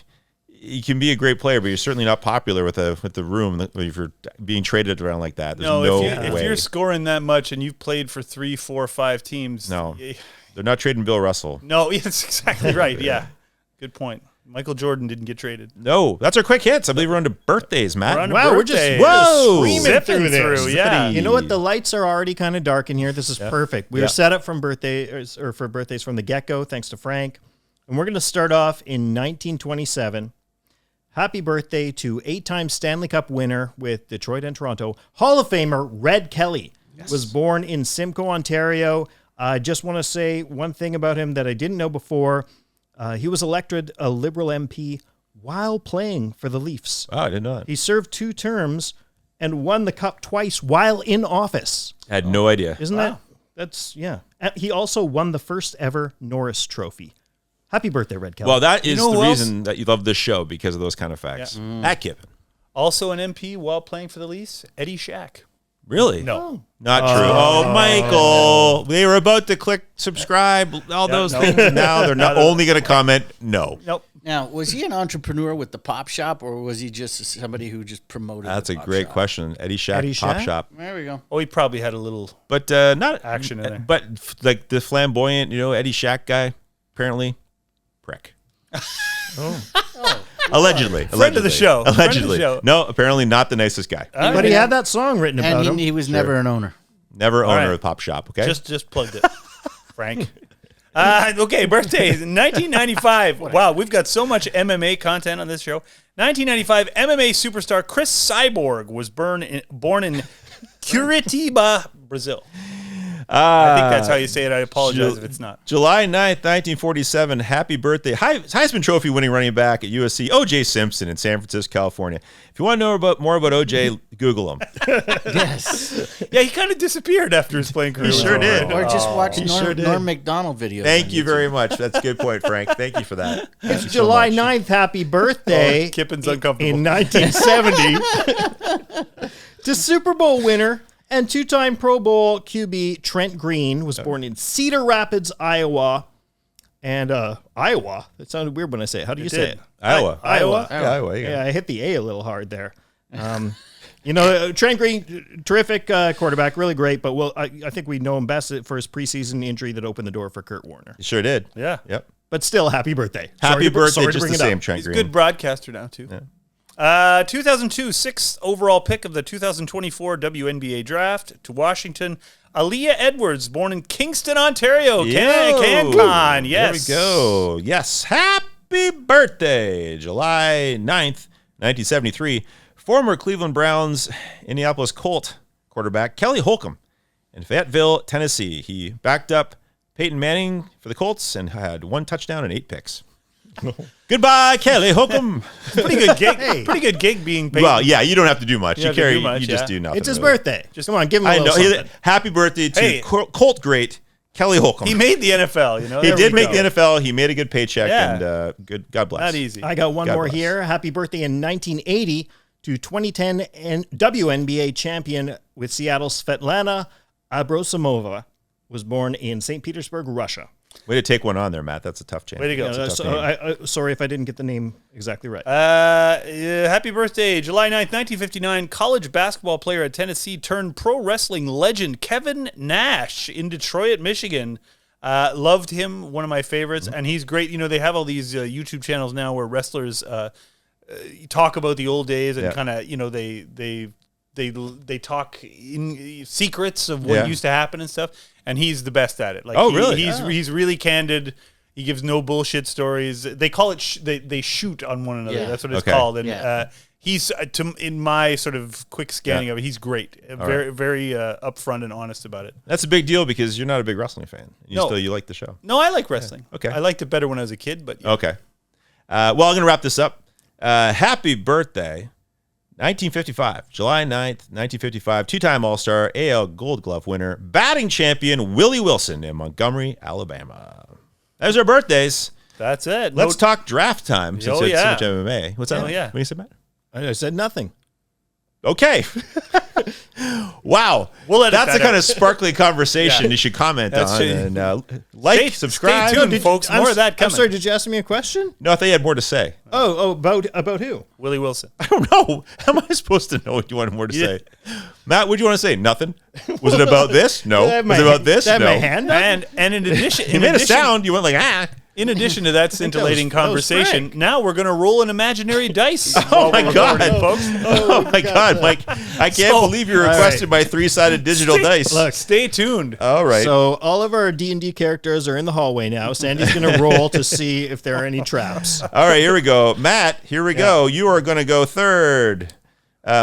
he can be a great player, but you're certainly not popular with the room if you're being traded around like that. There's no way. If you're scoring that much and you've played for 3, 4, 5 teams, no, they're not trading Bill Russell. No, that's exactly right. Yeah, good point. Michael Jordan didn't get traded. No, that's our quick hits. I believe we're on to birthdays, Matt. We're just screaming through this. Yeah. You know what? The lights are already kind of dark in here. This is perfect. We were set up from birthdays from the get-go, thanks to Frank. And we're going to start off in 1927. Happy birthday to 8-time Stanley Cup winner with Detroit and Toronto, Hall of Famer Red Kelly. Was born in Simcoe, Ontario. I just want to say one thing about him that I didn't know before. He was elected a Liberal MP while playing for the Leafs. Oh, I did not. He served 2 terms and won the cup twice while in office. I had no idea. Isn't that's. He also won the first ever Norris Trophy. Happy birthday, Red Kelly. Well, that is the reason that you love this show, because of those kind of facts. At Kippen. Also an MP while playing for the Leafs, Eddie Shack. Really? No. Not true. Oh, Michael. They were about to click subscribe, all those things. Now they're not only going to comment no. Nope. Now, was he an entrepreneur with the Pop Shop, or was he just somebody who just promoted That's the a Pop great Shop? question. Eddie Shack, Pop Shop. There we go. Oh, he probably had a little But not action in there. But like the flamboyant, Eddie Shack guy, apparently, prick. Allegedly. Friend of the show. Allegedly. Friend of the show. No, apparently not the nicest guy. but he had that song written about And him. he was never an owner. Never owner right. of Pop Shop, okay? Just plugged it. Frank. Okay, birthdays. 1995. Wow, we've got so much MMA content on this show. 1995, MMA superstar Chris Cyborg was born in Curitiba, Brazil. I think that's how you say it. I apologize if it's not. July 9th, 1947. Happy birthday. Heisman Trophy winning running back at USC, O.J. Simpson in San Francisco, California. If you want to know more about O.J., Google him. Yes. Yeah, he kind of disappeared after his playing career. He sure did. Or just watch sure did. Norm MacDonald videos. Thank you very much. That's a good point, Frank. Thank you for that. It's July 9th. Happy birthday. Kippen's uncomfortable. In 1970. To Super Bowl winner and 2-time Pro Bowl QB Trent Green was born in Cedar Rapids, Iowa. And Iowa, that sounded weird when I say it. How do you say it? Iowa. Iowa. Yeah, Iowa. Yeah, I hit the A little hard there. Trent Green, terrific quarterback, really great. But I think we know him best for his preseason injury that opened the door for Kurt Warner. You sure did. Yeah. Yep. But still, happy birthday. Happy birthday, sorry to just bring the it same, up. Trent He's a Green. good broadcaster now, too. Yeah. 2002, 6th overall pick of the 2024 WNBA draft to Washington. Aaliyah Edwards, born in Kingston, Ontario. CanCon, yes. There we go. Yes. Happy birthday. July 9th, 1973. Former Cleveland Browns, Indianapolis Colt quarterback Kelly Holcomb in Fayetteville, Tennessee. He backed up Peyton Manning for the Colts and had 1 touchdown and 8 picks. Goodbye, Kelly Holcomb. Pretty good gig. Pretty good gig being paid. Well, yeah, you don't have to do much. You don't have to carry, do much, you just yeah. do nothing. It's his really. birthday. Just come on, give him a I little know. something. Happy birthday to Hey. Colt great Kelly Holcomb. He made the NFL, He There did we make go. the NFL. He made a good paycheck, Yeah. and good. God bless. Not easy. I got one God more bless. here. Happy birthday in 1980 to 2010 WNBA champion with Seattle's Svetlana Abrosimova. Was born in St. Petersburg, Russia. Way to take one on there, Matt. That's a tough chance. Way to go. That's a tough name. Sorry if I didn't get the name exactly right. Happy birthday, July 9th, 1959. College basketball player at Tennessee turned pro wrestling legend Kevin Nash in Detroit, Michigan. Loved him, one of my favorites, and he's great. They have all these YouTube channels now where wrestlers talk about the old days and kind of, they talk in secrets of what used to happen and stuff. And he's the best at it. Like, really? He's really candid. He gives no bullshit stories. They call it they shoot on one another. Yeah. That's what it's Okay. called. And Yeah. He's in my sort of quick scanning of it. He's great, very upfront and honest about it. That's a big deal because you're not a big wrestling fan. You like the show. No, I like wrestling. Okay. I liked it better when I was a kid, but yeah. Okay. Well, I'm going to wrap this up. Happy birthday, 1955, July 9th, 1955, two-time All-Star, AL Gold Glove winner, batting champion Willie Wilson in Montgomery, Alabama. There's our birthdays. That's it. Let's talk draft time since it's so much MMA. What's that? Oh, yeah. What do you say, Matt? I said nothing. Okay. Wow. We'll edit That's that the kind out. of sparkly conversation you should comment That's on. true. And like, subscribe. Stay tuned, folks. More of that coming. I'm sorry, did you ask me a question? No, I thought you had more to say. Oh, about who? Willie Wilson. I don't know. How am I supposed to know what you wanted more to say? Matt, what do you want to say? Nothing? Was it about this? No. Was it about this? Did I have No. my hand up? And in addition, You made a sound. You went like, ah. In addition to that scintillating that was conversation, Frank. now we're going to roll an imaginary dice. Oh my God. folks! Oh my God, Mike. I can't believe you requested my 3-sided digital dice. Look. Stay tuned. All right. So all of our D&D characters are in the hallway now. Sandy's going to roll to see if there are any traps. All right, here we go. Matt, here we go. You are going to go third.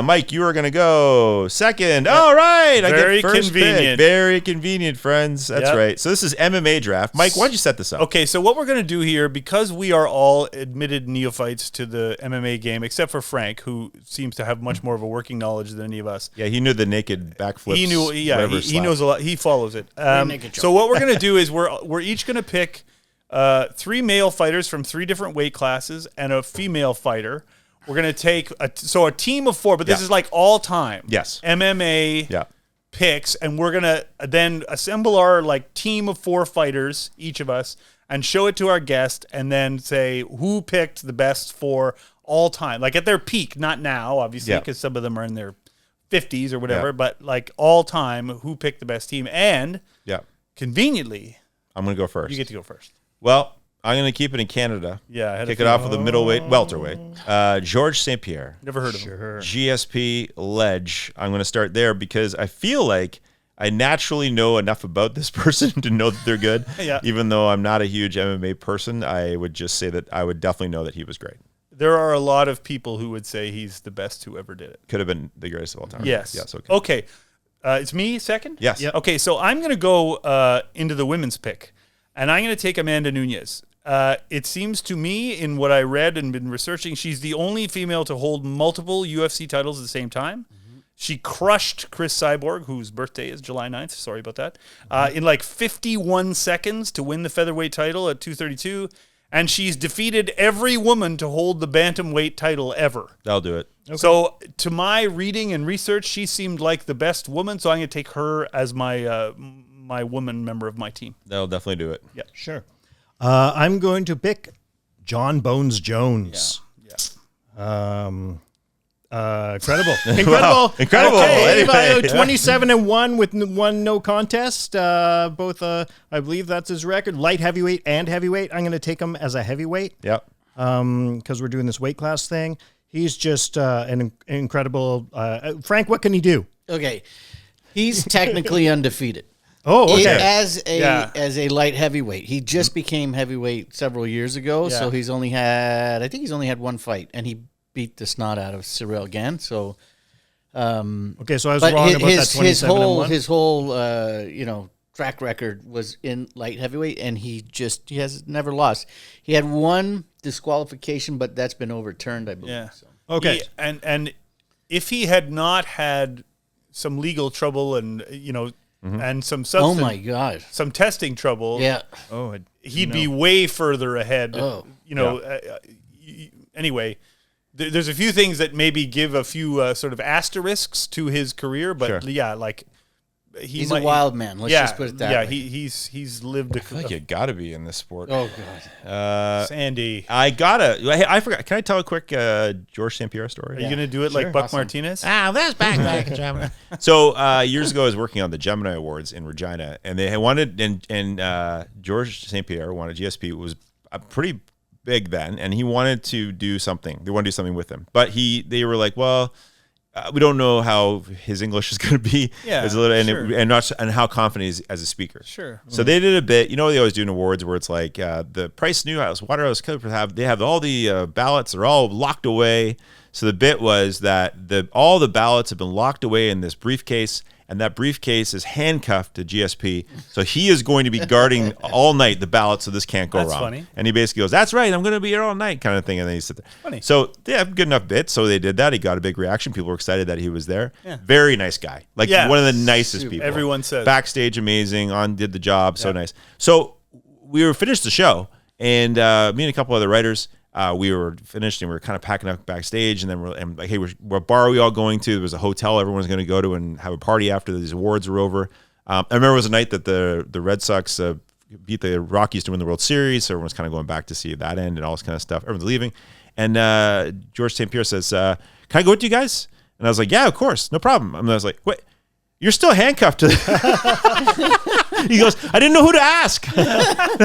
Mike, you are going to go second. All right. Very I get first convenient. pick. Very convenient, friends. That's Yep. right. So this is MMA draft. Mike, why don't you set this up? Okay, so what we're going to do here, because we are all admitted neophytes to the MMA game, except for Frank, who seems to have much more of a working knowledge than any of us. Yeah, he knew the naked backflips. He knew, yeah, whatever he slap. knows a lot. He follows it. naked So what we're going to do is we're each going to pick 3 male fighters from 3 different weight classes and a female fighter. We're going to take a team of 4, but this Yeah. is like all time. Yes. MMA Yeah. picks, and we're going to then assemble our like team of 4 fighters, each of us, and show it to our guest, and then say who picked the best for all time, like at their peak, not now, obviously, Yeah. because some of them are in their 50s or whatever, Yeah. but like all time, who picked the best team. And Yeah. conveniently, I'm going to go first. you get to go first. Well, I'm going to keep it in Canada. Yeah, I had a Kick it feeling. off with a welterweight. Georges St. Pierre. Never heard of him. GSP Ledge. I'm going to start there because I feel like I naturally know enough about this person to know that they're good. Yeah. Even though I'm not a huge MMA person, I would just say that I would definitely know that he was great. There are a lot of people who would say he's the best who ever did it. Could have been the greatest of all time. Yes. Yes. Okay. Okay. It's me second? Yes. Yep. Okay, so I'm going to go into the women's pick, and I'm going to take Amanda Nunes. It seems to me, in what I read and been researching, she's the only female to hold multiple UFC titles at the same time. Mm-hmm. She crushed Chris Cyborg, whose birthday is July 9th. Sorry about that. In like 51 seconds to win the featherweight title at 232. And she's defeated every woman to hold the bantamweight title ever. That'll do it. Okay. So, to my reading and research, she seemed like the best woman. So I'm going to take her as my my woman member of my team. That'll definitely do it. Yeah, Sure. I'm going to pick John Bones Jones. yeah. Incredible. Wow. Incredible. Anyway. 27-1 with one no contest. Both, I believe that's his record. Light heavyweight and heavyweight. I'm going to take him as a heavyweight Yep. because we're doing this weight class thing. He's just an incredible. Frank, what can he do? Okay. He's technically undefeated. Oh, okay. As Yeah. a light heavyweight. He just became heavyweight several years ago, so Yeah. he's only had one fight, and he beat the snot out of Cyril again. So Okay, so I was but wrong about that his 27-1. his whole track record was in light heavyweight, and he has never lost. He had one disqualification, but that's been overturned, I believe. Yeah. So. Okay. And if he had not had some legal trouble and and some Oh substance, my God! some testing trouble, Yeah. he'd be way further ahead. Oh. Anyway, there's a few things that maybe give a few sort of asterisks to his career, but Sure. yeah, like He's a wild man. Let's just put it that way. he's lived. I feel like you got to be in this sport. Oh God! Sandy, I gotta. Hey, I forgot. Can I tell a quick Georges St. Pierre story? are you gonna do it like Buck Martinez? There's back Gemini. So years ago, I was working on the Gemini Awards in Regina, and they had wanted and Georges St. Pierre wanted GSP was pretty big then, and he wanted to do something. They wanted to do something with him, but they were like, well. we don't know how his English is going to be. Yeah, It's a little, sure. and how confident he is as a speaker. Sure. So they did a bit. You know, they always do in awards where it's like the Price Newhouse, Waterhouse Coopers they have all the ballots are all locked away. So the bit was that all the ballots have been locked away in this briefcase, and that briefcase is handcuffed to GSP. So he is going to be guarding all night the ballots, so this can't go That's wrong. funny. And he basically goes, "That's right, I'm going to be here all night," kind of thing. And then he sit there. Funny. So they have good enough bits. So they did that. He got a big reaction. People were excited that he was there. Very nice guy. Like Yeah. one of the nicest people. Everyone says. Backstage amazing. Did the job. So nice. So we were finished the show, and me and a couple other writers. We were finished and we were kind of packing up backstage, and then we're like, "Hey, what bar are we all going to?" There was a hotel everyone was going to go to and have a party after these awards were over. I remember it was a night that the Red Sox beat the Rockies to win the World Series, so everyone was kind of going back to see that end and all this kind of stuff. Everyone's leaving, and George St. Pierre says, "Can I go with you guys?" And I was like, "Yeah, of course, no problem." And I was like, "Wait, you're still handcuffed to He goes, "I didn't know who to ask." And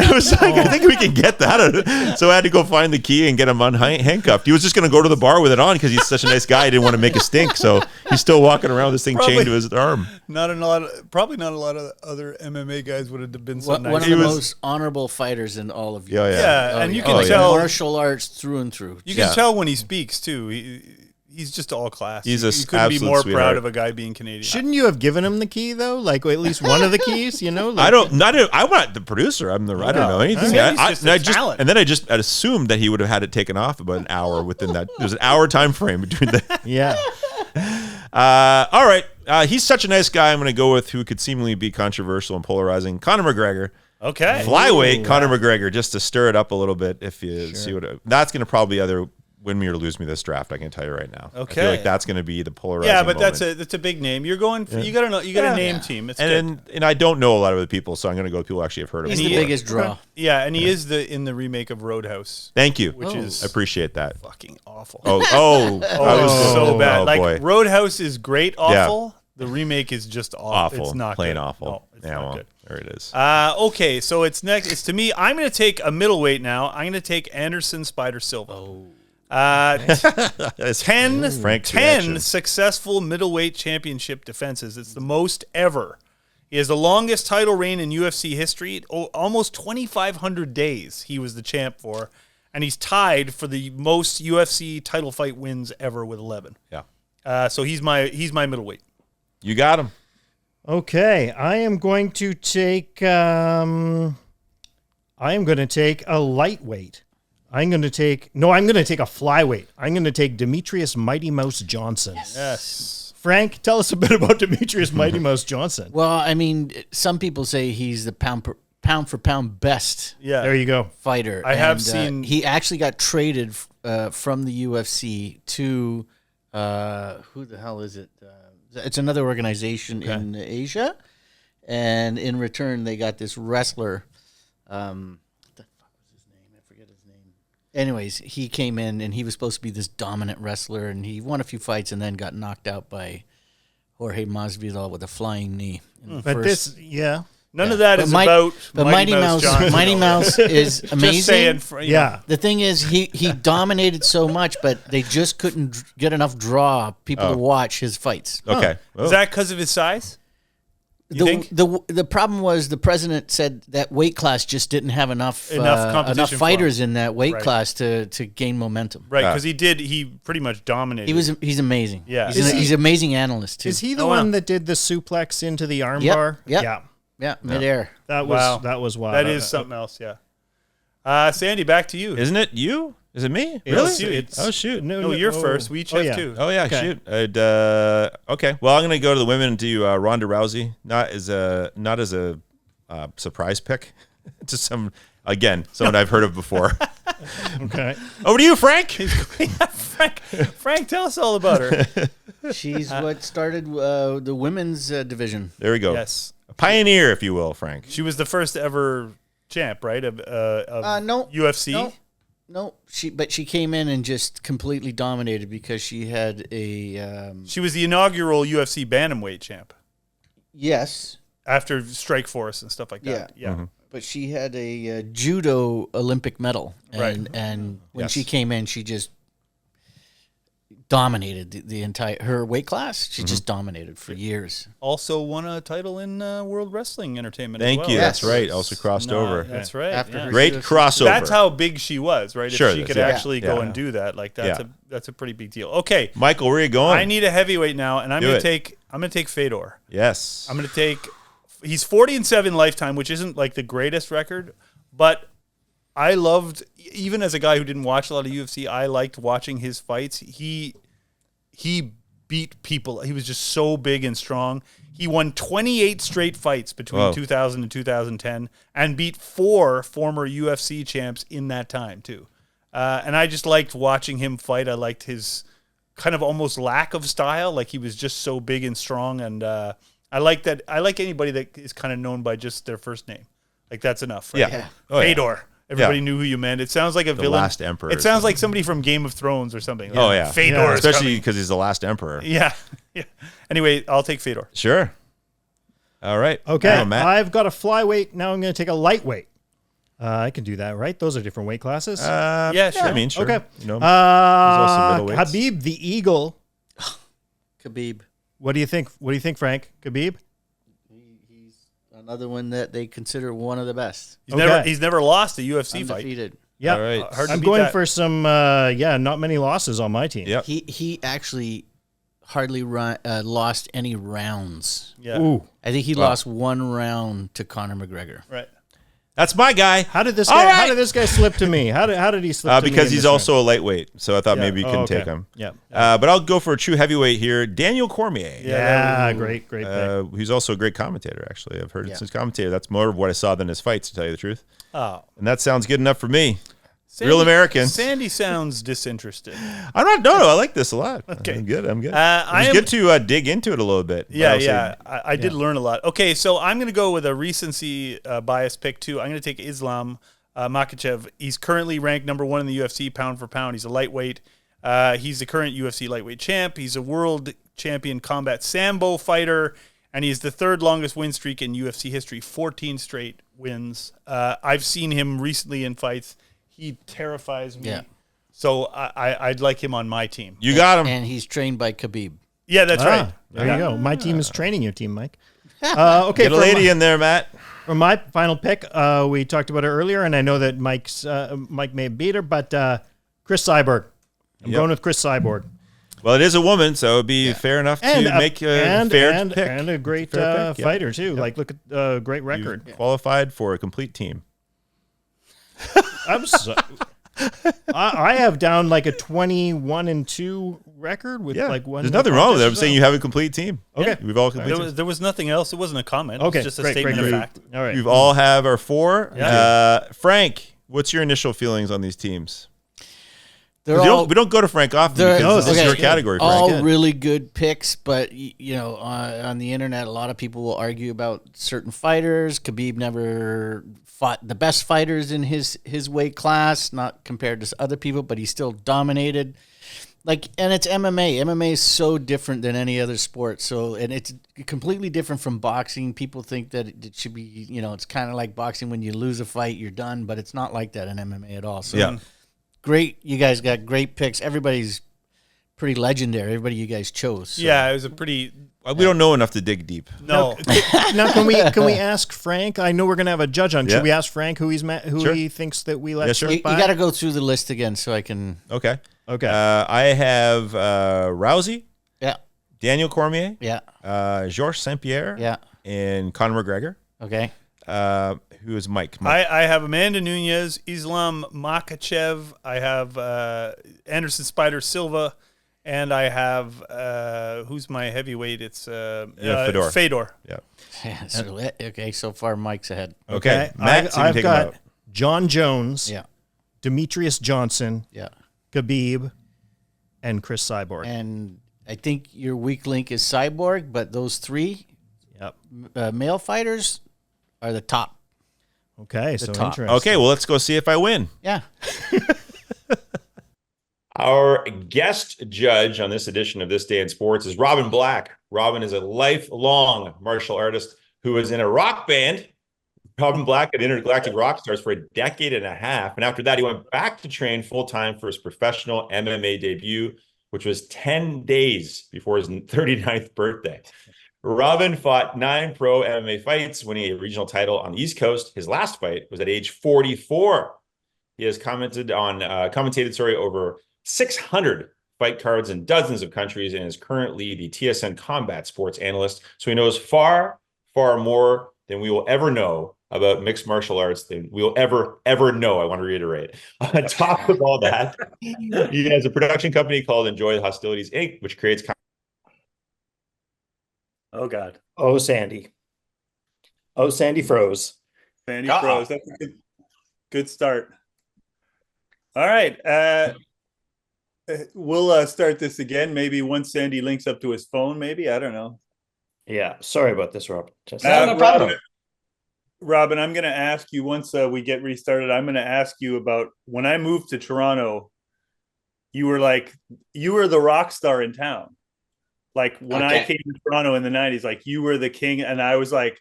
I was like, "I think we can get that." So I had to go find the key and get him handcuffed. He was just going to go to the bar with it on because he's such a nice guy. He didn't want to make a stink. So he's still walking around with this thing chained to his arm. Probably not a lot of other MMA guys would have been so One nice. of the most honorable fighters in all of you. Yeah, yeah. Yeah, and you can yeah. tell Martial arts through and through. you can Yeah. tell when he speaks too. He's just all class. He's a you couldn't be absolute more sweetheart. proud of a guy being Canadian. Shouldn't you have given him the key though? Like at least one of the keys, you know? Like, I'm not the producer. I don't know anything. Maybe he's just a talent. And then I just assumed that he would have had it taken off about an hour within that. There's an hour time frame between the. Yeah. All right. He's such a nice guy. I'm going to go with who could seemingly be controversial and polarizing. Conor McGregor. Okay. Flyweight Conor McGregor, just to stir it up a little bit. If you see what that's going to probably either win me or lose me this draft. I can tell you right now. I feel Okay. like that's going to be the polarizing. Yeah, but moment. that's a big name. You're going for, you got to know, you got a name team. It's good. and I don't know a lot of the people, so I'm going to go with people who actually have heard of He's him. the before. biggest draw. Yeah, and he is in the remake of Roadhouse, Thank you. which is I appreciate that. fucking awful. Oh, It was so bad. Oh, Like boy. Roadhouse is great, awful. The remake is just awful. Awful. It's not plain good. awful. No, it's yeah, not well, good. there it is. Okay, so it's next. It's to me. I'm going to take a middleweight now. I'm going to take Anderson Spider Silva. That's 10 Frank's reaction. successful middleweight championship defenses. It's the most ever. He has the longest title reign in UFC history. Almost 2,500 days he was the champ for. And he's tied for the most UFC title fight wins ever with 11. Yeah. So he's my middleweight. You got him. Okay, I am going to take a lightweight. I'm going to take a flyweight. I'm going to take Demetrius Mighty Mouse Johnson. Yes. Frank, tell us a bit about Demetrius Mighty Mouse Johnson. Well, I mean, some people say he's the pound for pound best Yeah. There you go. fighter. I have And, seen- he actually got traded from the UFC to who the hell is it? It's another organization in Asia, and in return they got this wrestler. What the fuck was his name? I forget his name. Anyways, he came in and he was supposed to be this dominant wrestler, and he won a few fights and then got knocked out by Jorge Masvidal with a flying knee. in the But first- None of that But is Mi- about but Mighty Mouse Johnson. Mighty Mouse is amazing. Just saying. For, you know, Yeah. The thing is, he dominated so much, but they just couldn't get enough draw people to watch his fights. Okay. Is that because of his size? You think? The problem was the president said that weight class just didn't have enough competition enough for fighters in that weight Right. class to gain momentum. Right, Yeah. because he pretty much dominated. He's amazing. Yeah. he's an amazing analyst too. Is he the Oh, one wow. that did the suplex into the Yep, armbar? yep. Yeah. Yeah, midair. That Wow. was wild. That is something else, yeah. Sandy, back to you. Isn't it you? Is it me? It's Really? you. It's- Oh shoot. No, you're first. We each have yeah. two. Oh yeah, Okay. shoot. Okay. Well, I'm gonna go to the women and do Ronda Rousey, not as a surprise pick, just someone I've heard of before. Okay. Over to you, Frank. Frank, tell us all about her. She's what started the women's division. There we go. Yes. A pioneer, if you will, Frank. She was the first ever champ, right? Of No, UFC. No, she came in and just completely dominated because she had a She was the inaugural UFC bantamweight champ yes, after Strikeforce and stuff like that. Yeah. Mm-hmm. but she had a judo Olympic medal, Right. and when Yes. she came in, she just dominated the entire her weight class. She just dominated for years. Also won a title in World Wrestling Entertainment. Thank as well. you. Yes. That's right. Also crossed over. That's right. After yeah. her Great UFC. crossover. That's how big she was, right? Sure, If she that's- could yeah. actually go Yeah. and do that, like Yeah. that's a pretty big deal. Okay, Michael, where are you going? I need a heavyweight now, and I'm Do gonna it. take Fedor. Yes. I'm gonna take. He's 40-7 lifetime, which isn't like the greatest record, but I loved, even as a guy who didn't watch a lot of UFC, I liked watching his fights. He beat people. He was just so big and strong. He won 28 straight fights between Whoa. 2000 and 2010 and beat 4 former UFC champs in that time too. And I just liked watching him fight. I liked his kind of almost lack of style. Like he was just so big and strong. And I like that. I like anybody that is kind of known by just their first name. Like that's enough. Right? Yeah. Oh, yeah. Fedor. Everybody Yeah. knew who you meant. It sounds like a The villain. last emperor It or sounds like somebody from Game of Thrones or something. Oh, yeah. Fedor. Yeah. is Especially coming. because he's the last emperor. Yeah. Yeah. Anyway, I'll take Fedor. Sure. All right. Okay, Oh, Matt. I've got a flyweight. Now I'm going to take a lightweight. I can do that, right? Those are different weight classes. Yeah, sure. I mean, sure. Okay. You know, also middleweights. Khabib the Eagle. Khabib, What do you think? What do you think, Frank? Khabib? he's another one that they consider one of the best. He's never lost a UFC fight. Undefeated. Yeah. All right. Hard to I'm beat going that. for some, not many losses on my team. Yep. He actually hardly lost any rounds. Yeah. Ooh. I think he lost one round to Conor McGregor. Right. That's my guy. How did this All guy? right. How did this guy slip to me? How did he slip? to me Because in he's this round? also a lightweight, so I thought maybe you Oh, couldn't okay. take him. Yeah. But I'll go for a true heavyweight here, Daniel Cormier. Yeah, great pick. Who's also a great commentator, actually. I've heard Yeah. his commentator. That's more of what I saw than his fights, to tell you the truth. Oh. And that sounds good enough for me. Real Americans. Sandy sounds disinterested. I'm not. No, I like this a lot. Okay. I'm good. It I was am- good to dig into it a little bit. but Yeah, also- yeah. I did learn a lot. Okay, so I'm going to go with a recency bias pick, too. I'm going to take Islam Makhachev. He's currently ranked number 1 in the UFC pound for pound. He's a lightweight. He's the current UFC lightweight champ. He's a world champion combat Sambo fighter, and he's the 3rd longest win streak in UFC history, 14 straight wins. I've seen him recently in fights. He terrifies me. Yeah. So I'd like him on my team. You got him. And he's trained by Khabib. Yeah, that's right. There you go. My team is training your team, Mike. Okay, Get a lady in there, Matt. for my final pick, we talked about it earlier, and I know that Mike may have beat her, but Chris Cyborg. I'm Yep. going with Chris Cyborg. Well, it is a woman, so it would be fair enough to make a fair pick. And a great Fair pick, yeah. fighter, too. Like, look at great record. You qualified for a complete team. I'm so, I have down like a 21-2 record with Yeah, like one. there's nothing wrong with it. I'm saying you have a complete team. Okay. We've all complete. There was nothing else. It wasn't a comment. Okay, It was just a great, statement great, of great. fact. All right. We've all have our 4. Yeah. Frank, what's your initial feelings on these teams? They're We all, don't go to Frank often they're- because this is okay, your category, Frank. all really good picks, but on the internet, a lot of people will argue about certain fighters. Khabib never fought the best fighters in his weight class, not compared to other people, but he still dominated. And it's MMA. MMA is so different than any other sport. So, and it's completely different from boxing. People think that it should be, it's kind of like boxing. When you lose a fight, you're done, but it's not like that in MMA at all. So, Yeah. great. You guys got great picks. Everybody's pretty legendary. Everybody you guys chose. So. Yeah, it was a pretty We don't know enough to dig deep. no. Now, can we ask Frank? I know we're going to have a judge on. Yeah. Should we ask Frank who Sure. he thinks that we let Yeah, sure. slip You by? got to go through the list again so I can. Okay. Okay. I have Rousey, Yeah. Daniel Cormier, Yeah. Georges St. Pierre, Yeah. and Conor McGregor. Okay. Who is Mike? I have Amanda Nunez, Islam Makhachev. I have Anderson Spider Silva, and I have who's my heavyweight? It's Fedor. Fedor. Yeah. Yeah, so far Mike's ahead. Okay. Matt, so you can I've take him got out. John Jones, Yeah. Demetrius Johnson, Yeah. Khabib, and Chris Cyborg. And I think your weak link is Cyborg, but those 3 Yep. male fighters are the top. Okay, so top. interesting. Okay, well, let's go see if I win. Yeah. Our guest judge on this edition of This Day in Sports is Robin Black. Robin is a lifelong martial artist who was in a rock band. Robin Black at Intergalactic Rock Stars for a decade and a half. And after that, he went back to train full-time for his professional MMA debut which was 10 days before his 39th birthday. Robin fought 9 pro MMA fights, winning a regional title on the East Coast. His last fight was at age 44. He has commentated over 600 fight cards in dozens of countries and is currently the TSN Combat Sports analyst. So he knows far, far more than we will ever know about mixed martial arts than we'll ever know. I want to reiterate. On top of all that, he has a production company called Enjoy the Hostilities, Inc., which creates. Oh, God. Oh, Sandy. Oh, Sandy froze. Sandy froze. That's a good start. All right. We'll start this again. Maybe once Sandy links up to his phone, maybe. I don't know. Yeah. Sorry about this, Rob. No problem. Robin, I'm going to ask you once we get restarted. I'm going to ask you about when I moved to Toronto. You were the rock star in town. Like when I came to Toronto in the 90s, like you were the king. And I was like,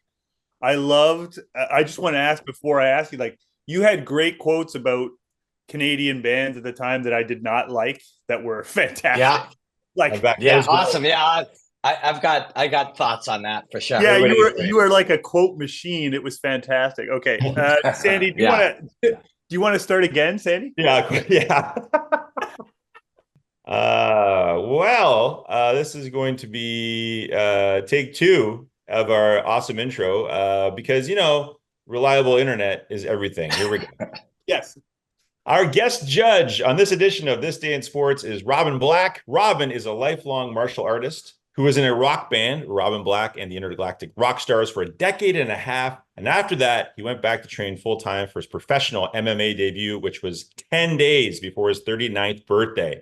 I just want to ask before I ask you, like you had great quotes about Canadian bands at the time that I did not like that were fantastic. Yeah. Awesome. Yeah. I got thoughts on that for sure. Yeah, you were like a quote machine. It was fantastic. Okay, Sandy, do you want to start again, Sandy? Yeah. This is going to be take 2 of our awesome intro because reliable internet is everything. Here we go. Yes. Our guest judge on this edition of This Day in Sports is Robin Black. Robin is a lifelong martial artist who was in a rock band, Robin Black and the Intergalactic Rock Stars, for a decade and a half. And after that, he went back to train full-time for his professional MMA debut, which was 10 days before his 39th birthday.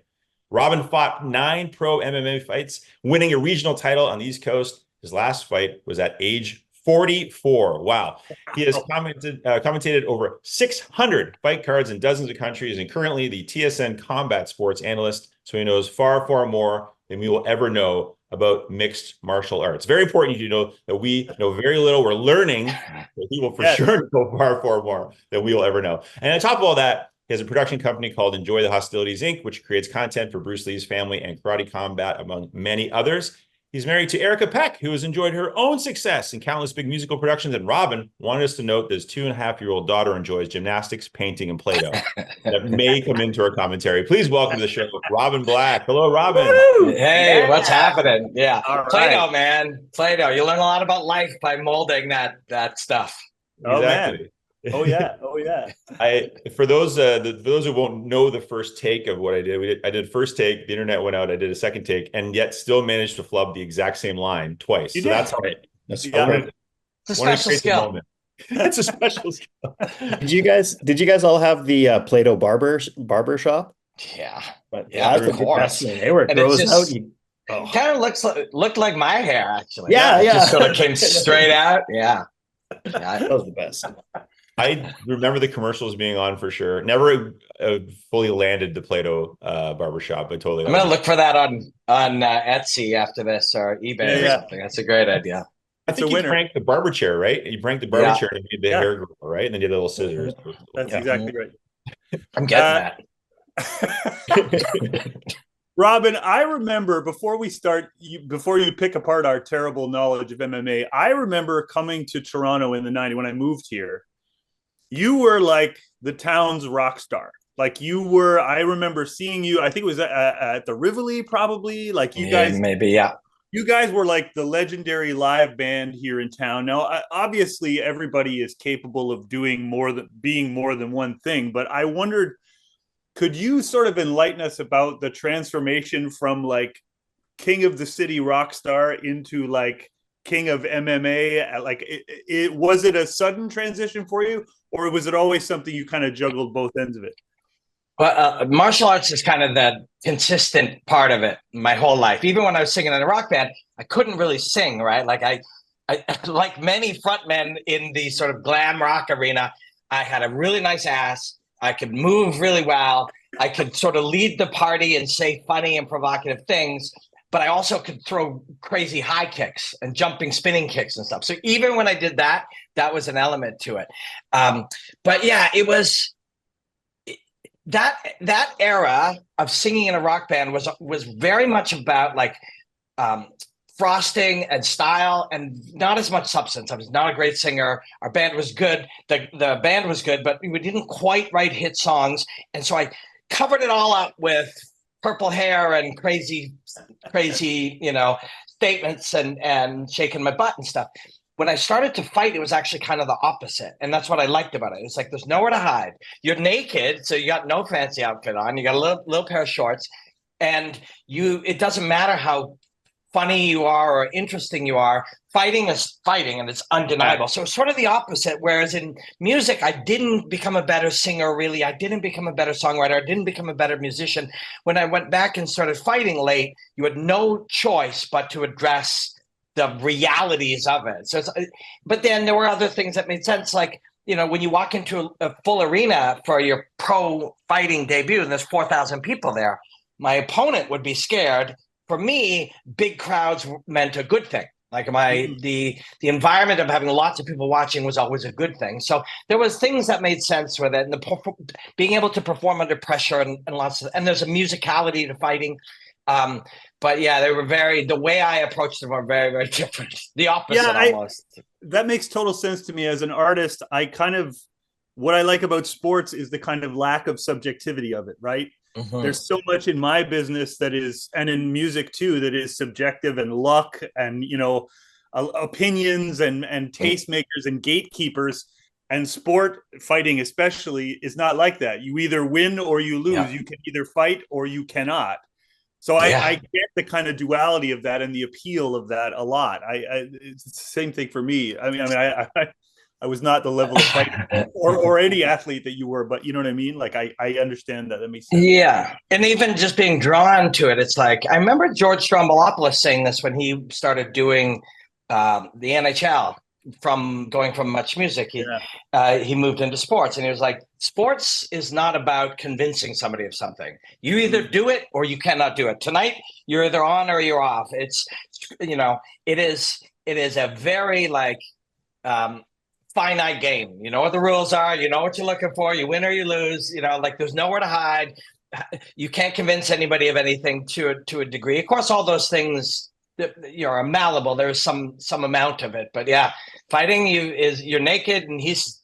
Robin fought 9 pro MMA fights, winning a regional title on the East Coast. His last fight was at age 44. Wow. He has commentated over 600 fight cards in dozens of countries and currently the TSN Combat Sports analyst. So he knows far, far more than we will ever know about mixed martial arts. Very important you know that we know very little. We're learning that he will for sure know far, far more than we will ever know. And on top of all that, he has a production company called Enjoy the Hostilities, Inc., which creates content for Bruce Lee's family and Karate Combat, among many others. He's married to Erica Peck, who has enjoyed her own success in countless big musical productions. And Robin wanted us to note that his 2.5-year-old daughter enjoys gymnastics, painting, and Play-Doh. That may come into our commentary. Please welcome to the show, Robin Black. Hello, Robin. Woo! Hey, what's happening? Yeah, right. Play-Doh, man. Play-Doh. You learn a lot about life by molding that stuff. Exactly. Man. Oh yeah. For those who won't know the first take of what I did, I did first take. The internet went out. I did a second take, and yet still managed to flub the exact same line twice. So that's how. It's a special skill. It's a special skill. Did you guys all have the Play-Doh barber shop? Yeah. Of course. They were gross out. Kind of looked like my hair actually. Yeah. Just sort of came straight out. Yeah. That was the best. I remember the commercials being on for sure. Never fully landed the Play-Doh barbershop, but totally. I'm gonna look for that on Etsy after this or eBay or something. That's a great idea. I think you pranked the barber chair, right? You pranked the barber chair and made the hair grow, right? And then you did little scissors. That's exactly right. I'm getting that. Robin, I remember before you pick apart our terrible knowledge of MMA, I remember coming to Toronto in the 90s when I moved here. You were like the town's rock star. Like you were, I remember seeing you, I think it was at the Rivoli probably. Like you guys. Maybe, yeah. You guys were like the legendary live band here in town. Now, obviously everybody is capable of being more than one thing, but I wondered, could you sort of enlighten us about the transformation from like king of the city rock star into like king of MMA? Like, was it a sudden transition for you, or was it always something you kind of juggled both ends of it? Well, martial arts is kind of the consistent part of it my whole life. Even when I was singing in a rock band, I couldn't really sing, right? Like I like many frontmen in the sort of glam rock arena, I had a really nice ass. I could move really well. I could sort of lead the party and say funny and provocative things, but I also could throw crazy high kicks and jumping, spinning kicks and stuff. So even when I did that, that was an element to it. But yeah, it was that era of singing in a rock band was very much about like frosting and style and not as much substance. I was not a great singer. Our band was good. The band was good, but we didn't quite write hit songs. And so I covered it all up with purple hair and crazy, statements and shaking my butt and stuff. When I started to fight, it was actually kind of the opposite. And that's what I liked about it. It's like, there's nowhere to hide. You're naked, so you got no fancy outfit on. You got a little pair of shorts. And it doesn't matter how funny you are or interesting you are. Fighting is fighting, and it's undeniable. So it's sort of the opposite. Whereas in music, I didn't become a better singer, really. I didn't become a better songwriter. I didn't become a better musician. When I went back and started fighting late, you had no choice but to address the realities of it. So, but then there were other things that made sense. Like, when you walk into a full arena for your pro fighting debut, and there's 4,000 people there, my opponent would be scared. For me, big crowds meant a good thing. Like the environment of having lots of people watching was always a good thing. So there was things that made sense with it, and being able to perform under pressure and there's a musicality to fighting. But yeah, the way I approached them are very, very different. The opposite almost. That makes total sense to me. As an artist, what I like about sports is the kind of lack of subjectivity of it, right? Mm-hmm. There's so much in my business and in music too, that is subjective and luck and, opinions and tastemakers and gatekeepers. And sport fighting especially is not like that. You either win or you lose. Yeah. You can either fight or you cannot. So I get the kind of duality of that and the appeal of that a lot. It's the same thing for me. I was not the level of fight or any athlete that you were, but you know what I mean? Like I understand that. That makes sense. Yeah. And even just being drawn to it, it's like, I remember George Stroumboulopoulos saying this when he started doing the NHL. Going from Much Music, he moved into sports, and he was like, sports is not about convincing somebody of something. You either do it or you cannot do it. Tonight, you're either on or you're off. It's, it is a very finite game. You know what the rules are. You know what you're looking for. You win or you lose. There's nowhere to hide. You can't convince anybody of anything to a degree. Of course, all those things are malleable. There's some amount of it, but yeah, fighting you're naked, and he's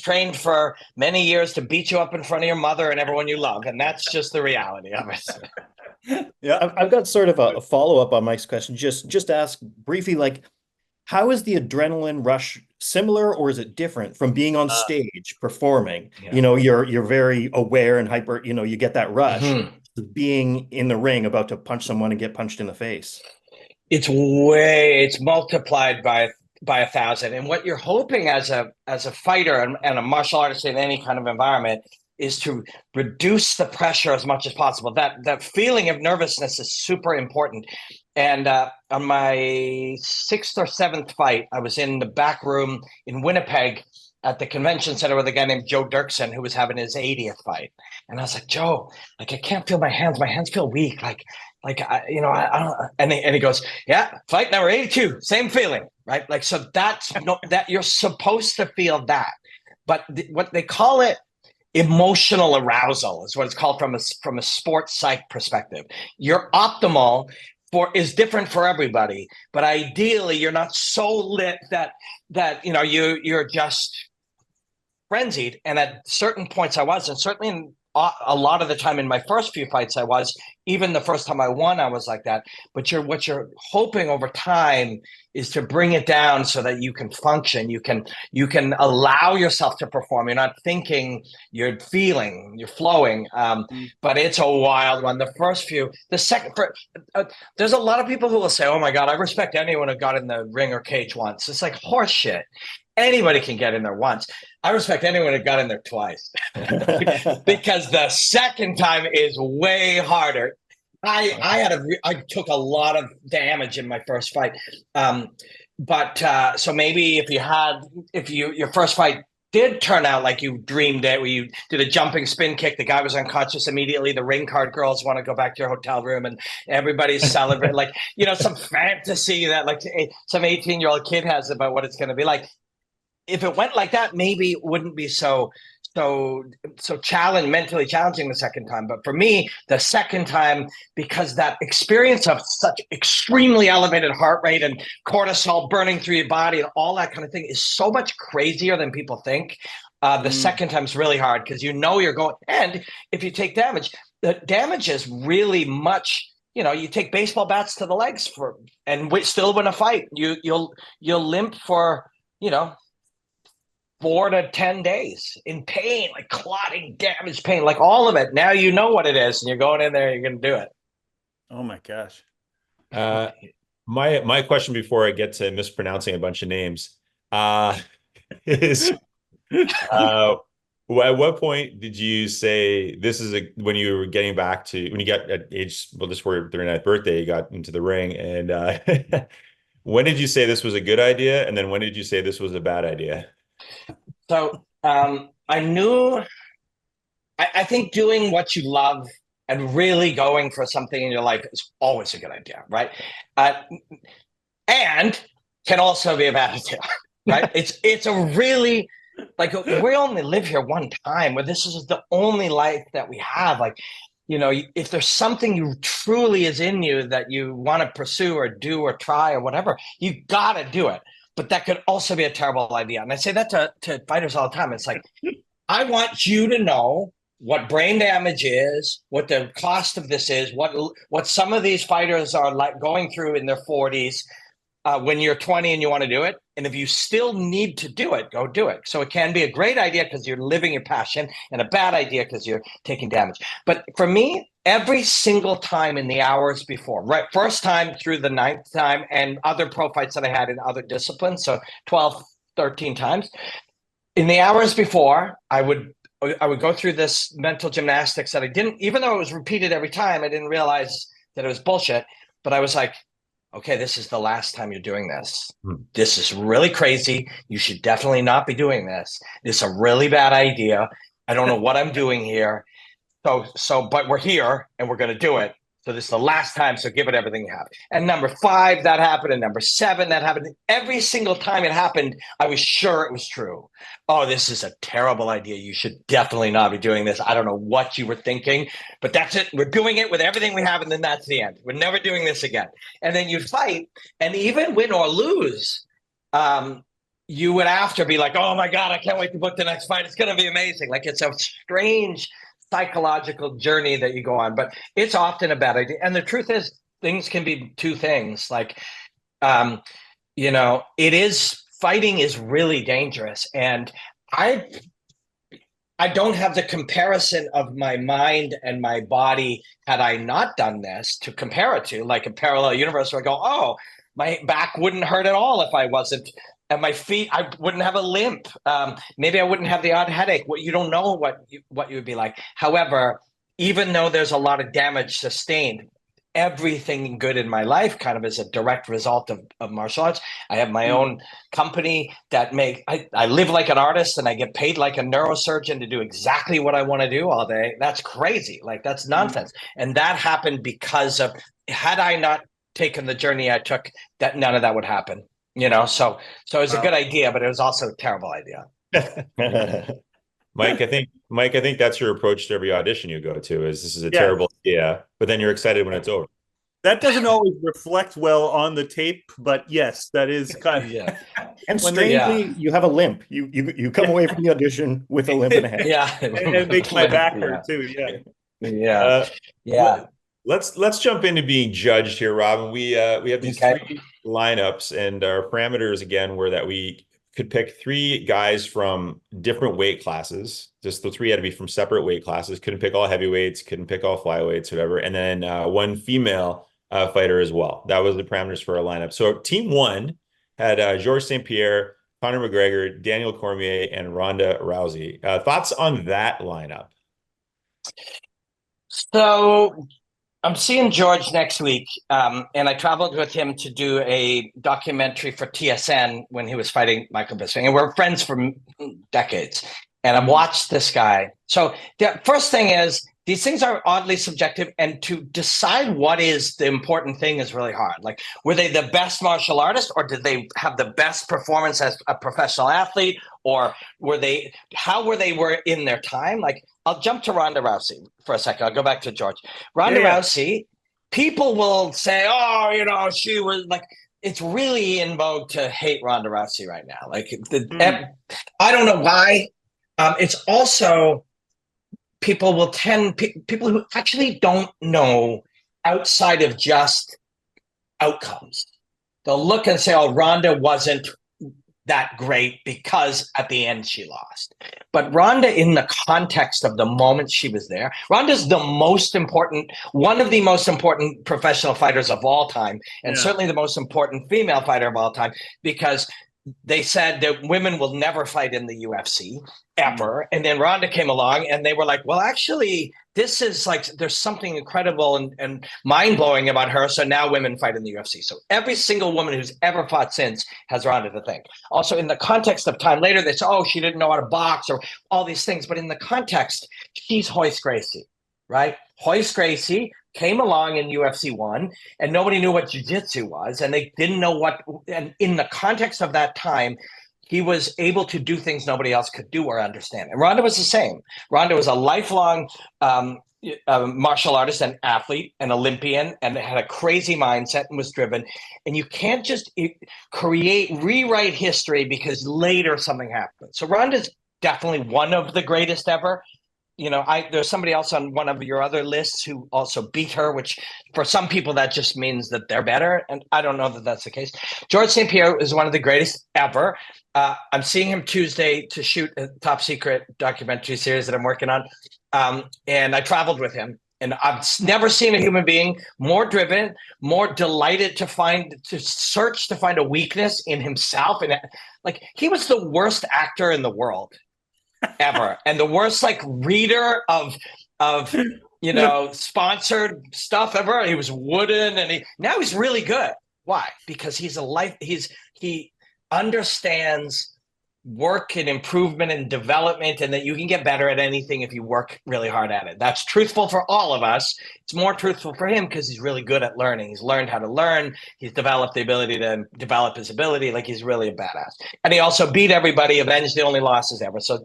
trained for many years to beat you up in front of your mother and everyone you love, and that's just the reality of it. Yeah, I've got sort of a follow-up on Mike's question. Just ask briefly, like, how is the adrenaline rush similar, or is it different from being on stage performing? Yeah. You're very aware and hyper. You get that rush. Mm-hmm. Being in the ring about to punch someone and get punched in the face. It's multiplied by 1,000. And what you're hoping as a fighter and a martial artist in any kind of environment is to reduce the pressure as much as possible. That feeling of nervousness is super important. And on my 6th or 7th fight, I was in the back room in Winnipeg at the convention center with a guy named Joe Dirksen, who was having his 80th fight. And I was like, Joe, I can't feel my hands. My hands feel weak. I don't. And he goes, yeah, fight number 82, same feeling, right? So that's that you're supposed to feel that, but what they call it, emotional arousal, is what it's called from a sports psych perspective. Your optimal is different for everybody, but ideally you're not so lit that you're just frenzied. And at certain points I was, and certainly in a lot of the time in my first few fights I was, even the first time I won, I was like that. But what you're hoping over time is to bring it down so that you can function. You can allow yourself to perform. You're not thinking, you're feeling, you're flowing. But it's a wild one. The first few, there's a lot of people who will say, oh my God, I respect anyone who got in the ring or cage once. It's like horse shit. Anybody can get in there once. I respect anyone who got in there twice because the second time is way harder. I took a lot of damage in my first fight. So maybe if your first fight did turn out like you dreamed it, where you did a jumping spin kick, the guy was unconscious immediately, the ring card girls want to go back to your hotel room and everybody's celebrating, some fantasy that some 18-year-old kid has about what it's going to be like. If it went like that, maybe it wouldn't be so mentally challenging the second time. But for me, the second time, because that experience of such extremely elevated heart rate and cortisol burning through your body and all that kind of thing is so much crazier than people think. The second time is really hard because you're going, and if you take damage, the damage is really much. You take baseball bats to the legs and still win a fight. You'll limp for 4 to 10 days in pain, like clotting, damage, pain, like all of it. Now you know what it is, and you're going in there. You're going to do it. Oh my gosh. My question before I get to mispronouncing a bunch of names is. At what point did you say this is when you were getting back to when you got at age, well, this for your 39th birthday, you got into the ring, and when did you say this was a good idea, and then when did you say this was a bad idea? So I knew, I think doing what you love and really going for something in your life is always a good idea, right? And can also be a bad idea, right? It's a really, like, we only live here one time, where this is the only life that we have. Like, if there's something you truly is in you that you want to pursue or do or try or whatever, you got to do it. But that could also be a terrible idea. And I say that to fighters all the time. It's like, I want you to know what brain damage is, what the cost of this is, what some of these fighters are like going through in their 40s when you're 20 and you want to do it. And if you still need to do it, go do it. So it can be a great idea because you're living your passion, and a bad idea because you're taking damage. But for me, every single time in the hours before, right, first time through the 9th time, and other pro fights that I had in other disciplines, so 12, 13 times, in the hours before, I would go through this mental gymnastics that I didn't, even though it was repeated every time, I didn't realize that it was bullshit. But I was like, okay, this is the last time you're doing this. This is really crazy. You should definitely not be doing this. It's a really bad idea. I don't know what I'm doing here. So, but we're here and we're going to do it. So this is the last time. So give it everything you have. And number 5, that happened. And number 7, that happened. Every single time it happened, I was sure it was true. Oh, this is a terrible idea. You should definitely not be doing this. I don't know what you were thinking, but that's it. We're doing it with everything we have. And then that's the end. We're never doing this again. And then you fight, and even win or lose, you would after be like, oh my God, I can't wait to book the next fight. It's going to be amazing. Like, it's a strange psychological journey that you go on, but it's often a bad idea. And the truth is, things can be two things. Like, fighting is really dangerous. And I don't have the comparison of my mind and my body had I not done this to compare it to, like a parallel universe where I go, oh, my back wouldn't hurt at all if I wasn't. And my feet, I wouldn't have a limp. Maybe I wouldn't have the odd headache. You don't know what you would be like. However, even though there's a lot of damage sustained, everything good in my life kind of is a direct result of martial arts. I have my own company that I live like an artist, and I get paid like a neurosurgeon to do exactly what I want to do all day. That's crazy. Like, that's nonsense. And that happened because of, had I not taken the journey I took, that none of that would happen. So it was a good idea, but it was also a terrible idea. Mike, I think that's your approach to every audition you go to, is this is a terrible idea, but then you're excited when it's over. That doesn't always reflect well on the tape, but yes, that is kind of, And strangely, you have a limp. You come away from the audition with a limp in a head. and it makes my back hurt too. Let's jump into being judged here, Robin. We have these 3 lineups, and our parameters again were that we could pick 3 guys from different weight classes. Just the 3 had to be from separate weight classes. Couldn't pick all heavyweights, couldn't pick all flyweights, whatever. And then 1 female fighter as well. That was the parameters for our lineup. So team 1 had Georges St-Pierre, Conor McGregor, Daniel Cormier, and Ronda Rousey. Thoughts on that lineup? So I'm seeing George next week, and I traveled with him to do a documentary for TSN when he was fighting Michael Bisping, and we're friends for decades. And I've watched this guy. So the first thing is, these things are oddly subjective, and to decide what is the important thing is really hard. Like, were they the best martial artist, or did they have the best performance as a professional athlete, or how were they in their time? Like, I'll jump to Ronda Rousey for a second. I'll go back to George. Ronda Rousey, people will say, oh, you know, she was like, it's really in vogue to hate Ronda Rousey right now. Like, I don't know why. It's also people who actually don't know outside of just outcomes. They'll look and say, oh, Ronda wasn't that great because at the end she lost. But Ronda, in the context of the moment she was there, Ronda's one of the most important professional fighters of all time, and certainly the most important female fighter of all time, because they said that women will never fight in the UFC ever. And then Ronda came along and they were like, well, actually, this is like, there's something incredible and mind-blowing about her. So now women fight in the UFC. So every single woman who's ever fought since has Ronda to thank. Also, in the context of time later, they say, oh, she didn't know how to box or all these things. But in the context, she's Royce Gracie, right? Royce Gracie came along in UFC 1 and nobody knew what jiu-jitsu was, and they didn't know and in the context of that time, he was able to do things nobody else could do or understand. And Ronda was the same. Ronda was a lifelong martial artist and athlete, an Olympian, and had a crazy mindset and was driven. And you can't just rewrite history because later something happened. So Ronda's definitely one of the greatest ever. You know, there's somebody else on one of your other lists who also beat her, which for some people that just means that they're better. And I don't know that that's the case. George St. Pierre is one of the greatest ever. I'm seeing him Tuesday to shoot a top secret documentary series that I'm working on. And I traveled with him, and I've never seen a human being more driven, more delighted to search to find a weakness in himself. And like, he was the worst actor in the world ever, and the worst like reader of you know, sponsored stuff ever. He was wooden, and now he's really good. Why? Because he understands work and improvement and development, and that you can get better at anything if you work really hard at it. That's truthful for all of us. It's more truthful for him because he's really good at learning. He's learned how to learn. He's developed the ability to develop his ability. Like, he's really a badass. And he also beat everybody, avenged the only losses ever. So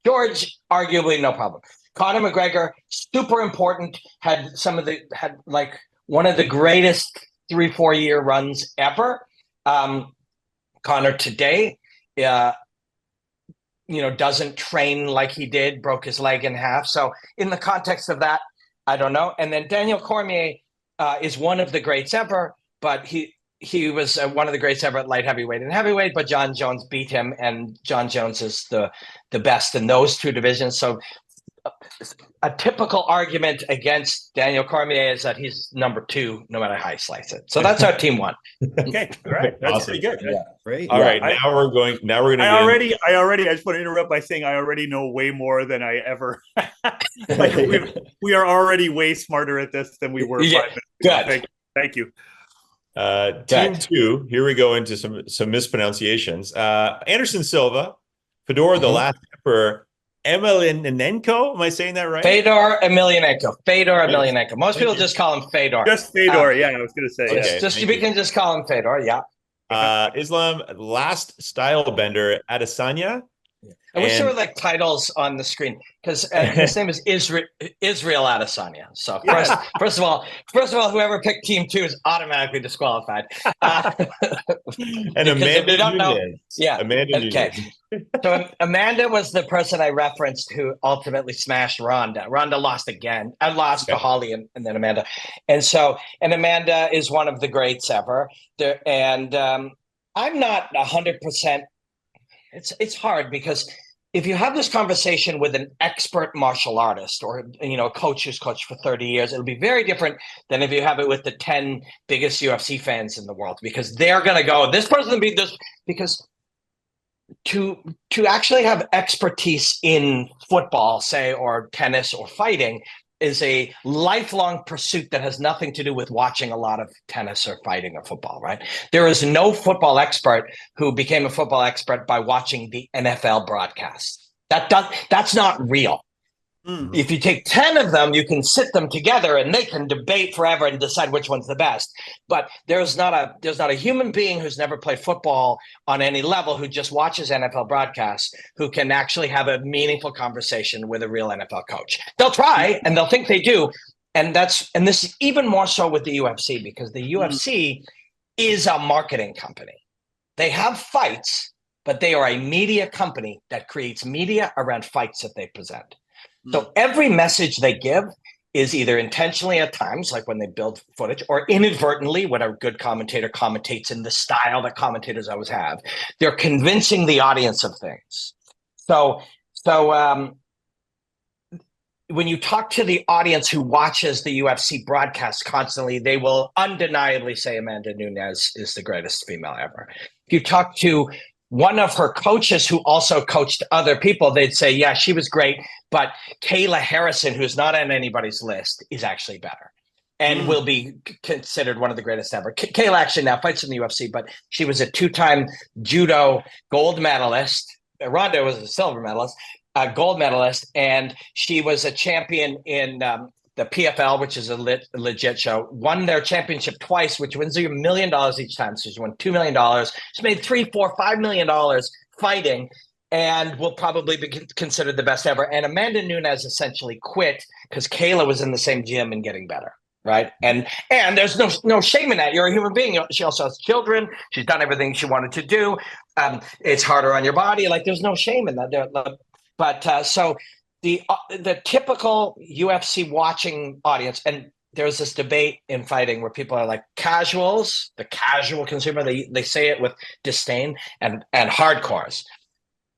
George, arguably no problem. Conor McGregor, super important, had like one of the greatest 3-4 year runs ever. Conor today, doesn't train like he did, broke his leg in half. So in the context of that, I don't know. And then Daniel Cormier is one of the greats ever, but he was one of the greats ever at light heavyweight and heavyweight, but John Jones beat him, and John Jones is the best in those two divisions. So a typical argument against Daniel Cormier is that he's number 2, no matter how you slice it. So that's our team 1. Okay, all right, that's awesome. pretty good. Yeah, great. All right, now we're going to. I just want to interrupt by saying I already know way more than I ever. Like, we are already way smarter at this than we were 5 minutes ago. Good. Thank you. Team 2. Here we go into some mispronunciations. Anderson Silva, Fedor the Last Emperor, Emelianenko. Am I saying that right? Fedor Emelianenko. Most people just call him Fedor. Just Fedor. Yeah, I was going to say. Okay, we can just call him Fedor. Yeah. Islam Last Style Bender, Adesanya. I wish there were like titles on the screen, because his name is Israel Adesanya. So first of all, whoever picked Team 2 is automatically disqualified. And Amanda Nunes. Yeah. Amanda Nunes. So Amanda was the person I referenced who ultimately smashed Ronda. Ronda lost again. I lost to Holly and then Amanda. And Amanda is one of the greats ever. I'm not 100%. It's hard, because if you have this conversation with an expert martial artist or, a coach who's coached for 30 years, it'll be very different than if you have it with the 10 biggest UFC fans in the world, because they're going to go, this person beat this, because to actually have expertise in football, say, or tennis or fighting is a lifelong pursuit that has nothing to do with watching a lot of tennis or fighting or football, right? There is no football expert who became a football expert by watching the NFL broadcast. That's not real. If you take 10 of them, you can sit them together and they can debate forever and decide which one's the best. But there's not a human being who's never played football on any level who just watches NFL broadcasts who can actually have a meaningful conversation with a real NFL coach. They'll try and they'll think they do. And this is even more so with the UFC, because the UFC is a marketing company. They have fights, but they are a media company that creates media around fights that they present. So every message they give is either intentionally at times, like when they build footage, or inadvertently when a good commentator commentates in the style that commentators always have. They're convincing the audience of things. So when you talk to the audience who watches the UFC broadcast constantly, they will undeniably say Amanda Nunes is the greatest female ever. If you talk to one of her coaches who also coached other people, they'd say, yeah, she was great, but Kayla Harrison, who's not on anybody's list, is actually better and will be considered one of the greatest ever. Kayla actually now fights in the UFC, but she was a 2-time judo gold medalist. Ronda was a silver medalist, gold medalist, and she was a champion in the PFL, which is a legit show, won their championship twice, which wins you $1 million each time. So she's won $2 million. She's made $3, $4, $5 million fighting, and will probably be considered the best ever. And Amanda Nunes essentially quit because Kayla was in the same gym and getting better. Right. And there's no shame in that. You're a human being. She also has children. She's done everything she wanted to do. It's harder on your body. Like, there's no shame in that. But so the typical UFC watching audience, and there's this debate in fighting where people are like casuals, the casual consumer, they say it with disdain, and hardcores.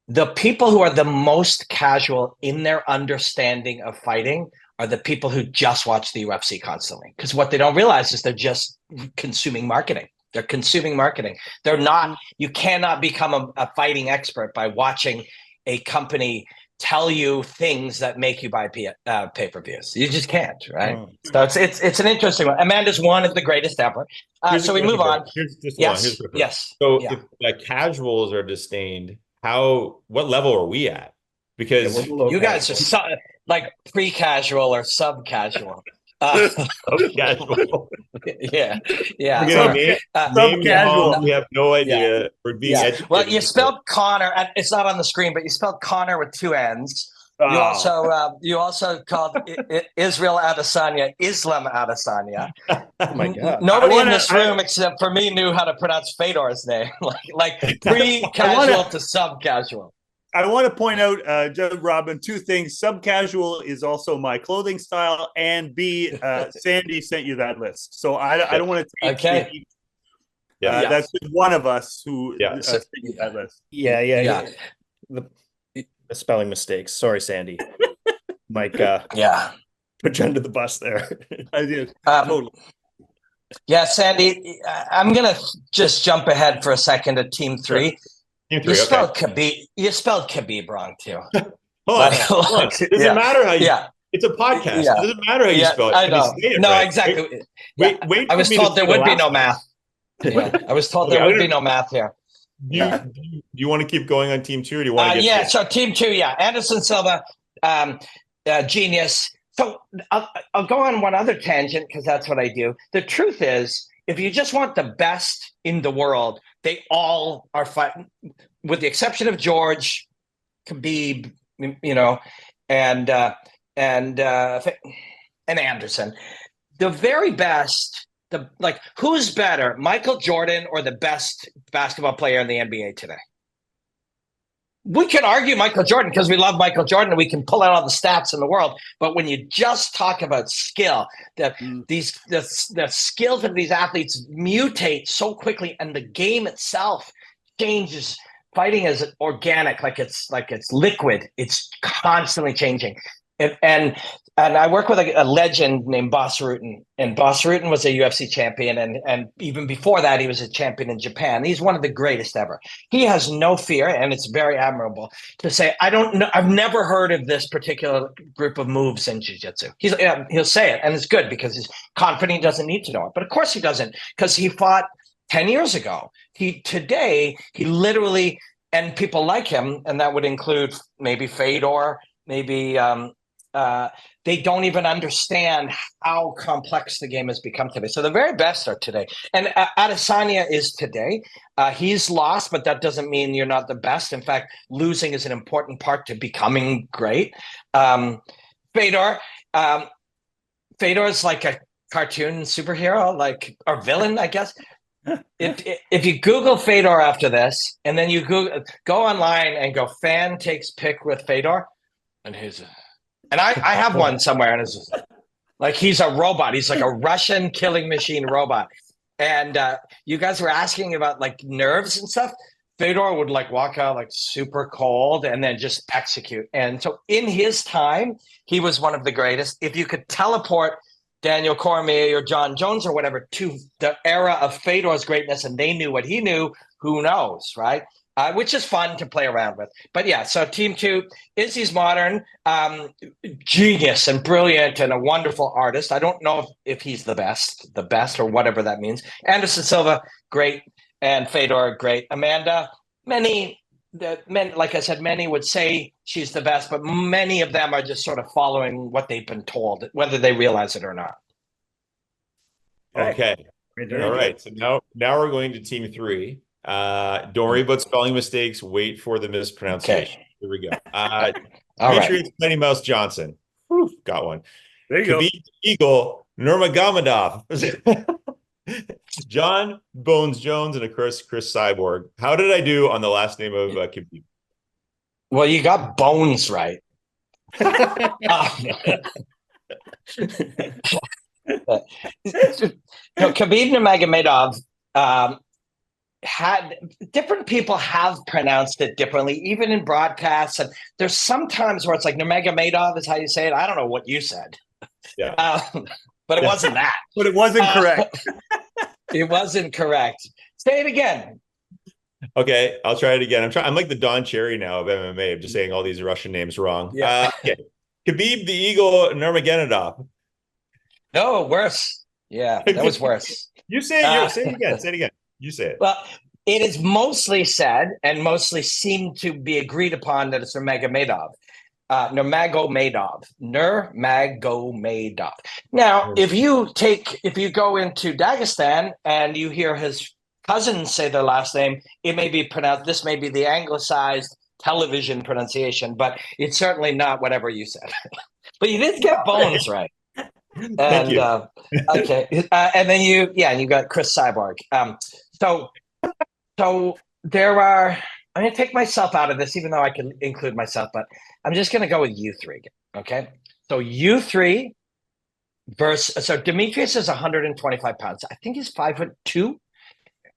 The people who are the most casual in their understanding of fighting are the people who just watch the UFC constantly. Because what they don't realize is they're just consuming marketing. They're consuming marketing. They're not, you cannot become a fighting expert by watching a company tell you things that make you buy pay-per-views. You just can't, right? So it's an interesting one. Amanda's one of the greatest ever. So we move on. Yes. So if casuals are disdained, what level are we at? Because you guys are like pre-casual or sub-casual. Sub-casual. Yeah. Sub-casual. We have no idea. We're being educated. Well, you spelled Connor. It's not on the screen, but you spelled Connor with 2 N's. You also called Israel Adesanya Islam Adesanya. Oh my God! Nobody in this room except for me knew how to pronounce Fedor's name. like pre-casual to sub-casual. I want to point out, Robin, 2 things. Sub-casual is also my clothing style, and B, Sandy sent you that list. So I don't want to take it. That's one of us who sent you that list. Yeah. The spelling mistakes. Sorry, Sandy. Mike, put you under the bus there. I did. Totally. Yeah, Sandy, I'm going to just jump ahead for a second to Team 3. Sure. You spelled Khabib wrong too. Hold on. It doesn't matter how you. It's a podcast. It doesn't matter how you spell it. I know. Right? Exactly. Wait. I was told there would be no math. I was told there would be no math here. Do you want to keep going on Team 2, or do you want to get? So Team 2, Anderson Silva, genius. So I'll go on one other tangent because that's what I do. The truth is, if you just want the best in the world, they all are fighting, with the exception of George, Khabib, and Anderson. The very best, who's better, Michael Jordan or the best basketball player in the NBA today? We can argue Michael Jordan because we love Michael Jordan and we can pull out all the stats in the world. But when you just talk about skill, the skills of these athletes mutate so quickly, and the game itself changes. Fighting is organic, like it's liquid. It's constantly changing. And I work with a legend named Bas Rutten, and Bas Rutten was a UFC champion, and even before that, he was a champion in Japan. He's one of the greatest ever. He has no fear, and it's very admirable to say, I don't know, I've never heard of this particular group of moves in jiu-jitsu. He'll say it, and it's good because he's confident he doesn't need to know it. But of course he doesn't, because he fought 10 years ago. Today, he literally, and people like him, and that would include maybe Fedor, maybe they don't even understand how complex the game has become today. So the very best are today. And Adesanya is today. He's lost, but that doesn't mean you're not the best. In fact, losing is an important part to becoming great. Fedor is like a cartoon superhero, like, or villain, I guess. If you Google Fedor after this, and then you go online and go fan takes pic with Fedor, and I have one somewhere, and it's like he's a robot. He's like a Russian killing machine robot. And you guys were asking about like nerves and stuff. Fedor would like walk out like super cold and then just execute. And so in his time, he was one of the greatest. If you could teleport Daniel Cormier or John Jones or whatever to the era of Fedor's greatness, and they knew what he knew, who knows, right? Which is fun to play around with. But yeah, so Team 2, Izzy's modern, genius and brilliant and a wonderful artist. I don't know if he's the best or whatever that means. Anderson Silva, great, and Fedor, great. Amanda, like I said, many would say she's the best, but many of them are just sort of following what they've been told, whether they realize it or not. Okay. All right. So now we're going to Team 3. Don't worry about spelling mistakes. Wait for the mispronunciation. Okay. Here we go. Patriots, Mighty Mouse Johnson. Whew, got one. There you Khabib Eagle Nurmagomedov. John Bones Jones, and of course Chris Cyborg. How did I do on the last name of Khabib? Well, you got Bones right. Khabib Nurmagomedov had different people have pronounced it differently, even in broadcasts. And there's sometimes where it's like Nurmagomedov is how you say it. I don't know what you said. Yeah. But it wasn't that. But it wasn't correct. It wasn't correct. Say it again. Okay, I'll try it again. I'm like the Don Cherry now of MMA. I'm just saying all these Russian names wrong. Yeah. Okay. Khabib the Eagle Nurmagomedov. No, worse. Yeah, that was worse. You say it. Say it again. Say it again. You say it. Well, it is mostly said and mostly seemed to be agreed upon that it's Nurmagomedov. Nurmagomedov. Now, if you go into Dagestan and you hear his cousins say their last name, it may be pronounced, this may be the anglicized television pronunciation, but it's certainly not whatever you said. But you did get Bones right. Thank you. Okay. And then you got Chris Cyborg. So there are, I'm going to take myself out of this, even though I can include myself, but I'm just going to go with you three again. Okay. So you three so Demetrius is 125 pounds. I think he's 5'2".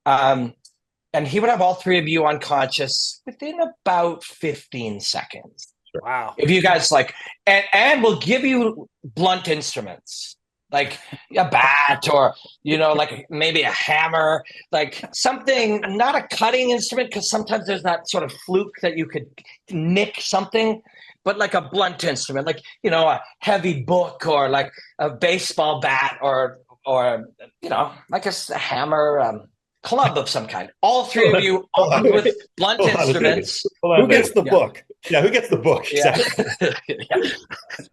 And he would have all three of you unconscious within about 15 seconds. Wow. If you guys like, and we'll give you blunt instruments, like a bat or, like maybe a hammer, like something, not a cutting instrument, because sometimes there's that sort of fluke that you could nick something, but like a blunt instrument, like, a heavy book or like a baseball bat or like a hammer, club of some kind. All three of you with blunt instruments. Who gets the book? Yeah, who gets the book? Yeah.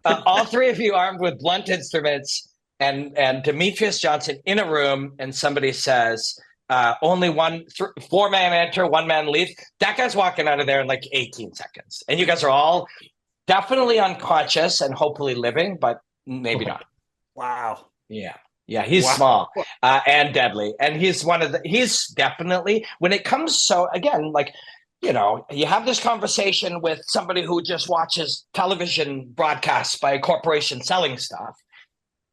All three of you armed with blunt instruments and Demetrius Johnson in a room, and somebody says, only 4 man enter, 1 man leave. That guy's walking out of there in like 18 seconds. And you guys are all definitely unconscious and hopefully living, but maybe not. Wow. Yeah, he's small and deadly. And he's definitely, when it comes, so again, like, you have this conversation with somebody who just watches television broadcasts by a corporation selling stuff.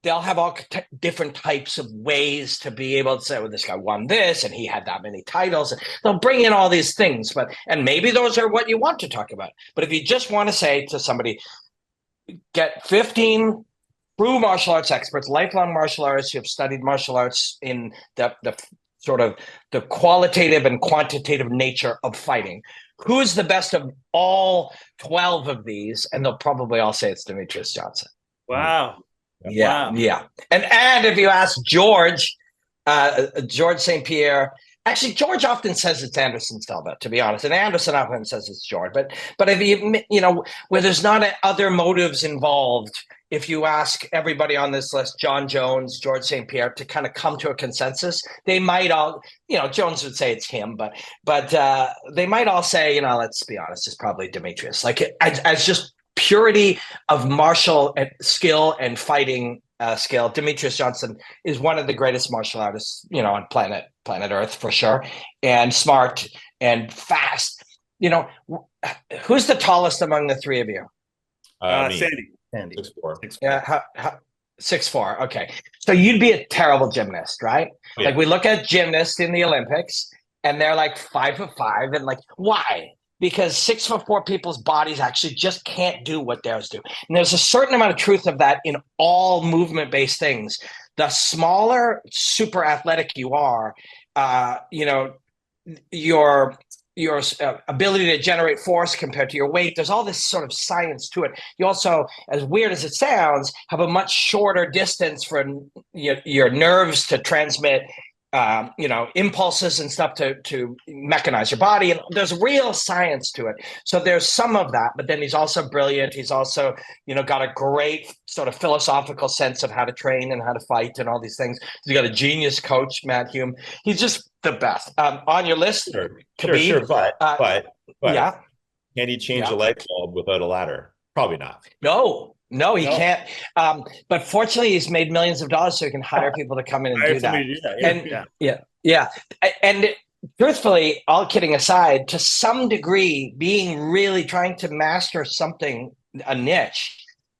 They'll have all different types of ways to be able to say, well, this guy won this and he had that many titles. They'll bring in all these things, and maybe those are what you want to talk about. But if you just want to say to somebody, get 15 true martial arts experts, lifelong martial artists who have studied martial arts in the sort of the qualitative and quantitative nature of fighting. Who's the best of all 12 of these? And they'll probably all say it's Demetrius Johnson. Wow. Yeah. And if you ask George St. Pierre, Actually, George often says it's Anderson Silva, to be honest, and Anderson often says it's George. But if you know, where there's not other motives involved, if you ask everybody on this list, John Jones, George St. Pierre, to kind of come to a consensus, they might all, you know, Jones would say it's him, but they might all say, you know, let's be honest, it's probably Demetrius. Like as just purity of martial skill and fighting skill, Demetrius Johnson is one of the greatest martial artists, you know, on planet Earth for sure, and smart and fast. You know, who's the tallest among the three of you? Sandy. 6'4". Yeah, 6'4". Okay, so you'd be a terrible gymnast, right? Yeah. Like we look at gymnasts in the Olympics, and they're like 5'5", and like why? Because 6'4" people's bodies actually just can't do what theirs do. And there's a certain amount of truth of that in all movement-based things. The smaller, super athletic you are, you know, your ability to generate force compared to your weight, there's all this sort of science to it. You also, as weird as it sounds, have a much shorter distance for your nerves to transmit you know, impulses and stuff to mechanize your body. And there's real science to it. So there's some of that, but then he's also brilliant. He's also, you know, got a great sort of philosophical sense of how to train and how to fight and all these things. He's got a genius coach, Matt Hume. He's just the best. On your list, Sure. But yeah. Can he change a light bulb without a ladder? Probably not. No, he can't. But fortunately, he's made millions of dollars, so he can hire people to come in and do that. Yeah. And truthfully, all kidding aside, to some degree, being really trying to master something, a niche,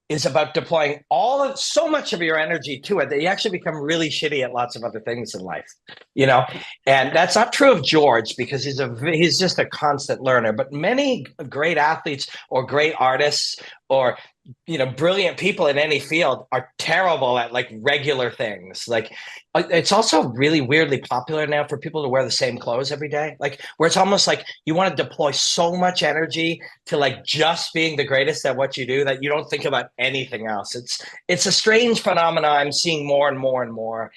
is about deploying so much of your energy to it that you actually become really shitty at lots of other things in life, you know. And that's not true of George, because he's just a constant learner. But many great athletes or great artists or, you know, brilliant people in any field are terrible at like regular things. Like it's also really weirdly popular now for people to wear the same clothes every day, like where it's almost like you want to deploy so much energy to like just being the greatest at what you do that you don't think about anything else. It's a strange phenomenon I'm seeing more and more and more.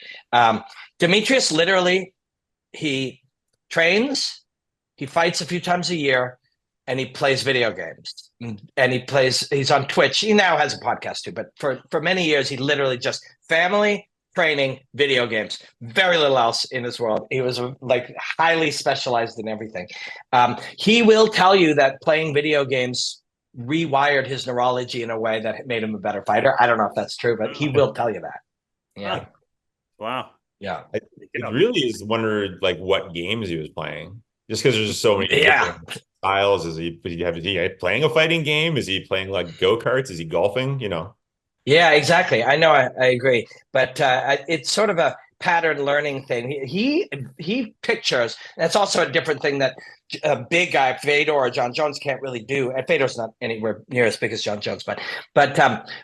Demetrius, literally, he trains, he fights a few times a year, and he plays video games, and he's on Twitch. He now has a podcast too, but for many years, he literally just family, training, video games, very little else in his world. He was like highly specialized in everything. He will tell you that playing video games rewired his neurology in a way that made him a better fighter. I don't know if that's true, but he will tell you that. Yeah. Wow. Yeah. It really is wondered like what games he was playing, just because there's so many different styles. Is he playing a fighting game? Is he playing like go-karts? Is he golfing? You know? Yeah, exactly. I know. I agree. But it's sort of a pattern learning thing. He pictures. That's also a different thing that a big guy, Fedor or John Jones, can't really do. And Fedor's not anywhere near as big as John Jones, but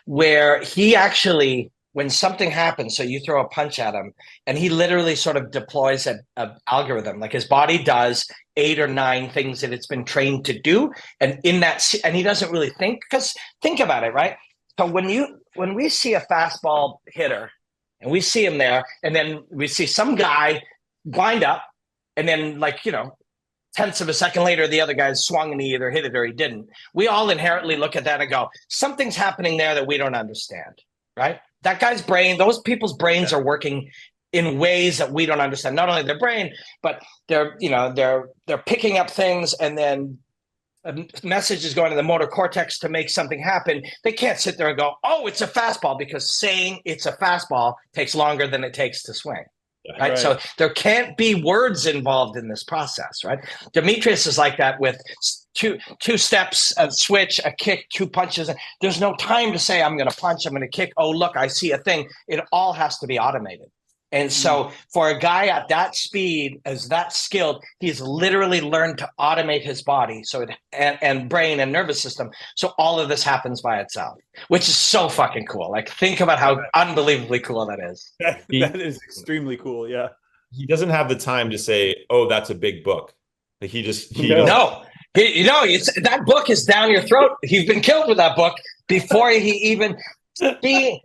where he actually, when something happens, so you throw a punch at him, and he literally sort of deploys an algorithm. Like his body does 8 or 9 things that it's been trained to do, and and he doesn't really think, because think about it, right? So when we see a fastball hitter, and we see him there, and then we see some guy wind up, and then like, you know, tenths of a second later, the other guy swung and he either hit it or he didn't. We all inherently look at that and go, something's happening there that we don't understand, right? That guy's brain, those people's brains are working in ways that we don't understand. Not only their brain, but they're picking up things, and then a message is going to the motor cortex to make something happen. They can't sit there and go, oh, it's a fastball, because saying it's a fastball takes longer than it takes to swing. Right? So there can't be words involved in this process, right? Demetrius is like that with two steps, a switch, a kick, 2 punches. There's no time to say, I'm going to punch, I'm going to kick. Oh, look, I see a thing. It all has to be automated. And so for a guy at that speed, as that skilled, he's literally learned to automate his body and brain and nervous system. So all of this happens by itself, which is so fucking cool. Like, think about how unbelievably cool that is. That is extremely cool. Yeah. He doesn't have the time to say, oh, that's a big book. Like that book is down your throat. He's been killed with that book before he even the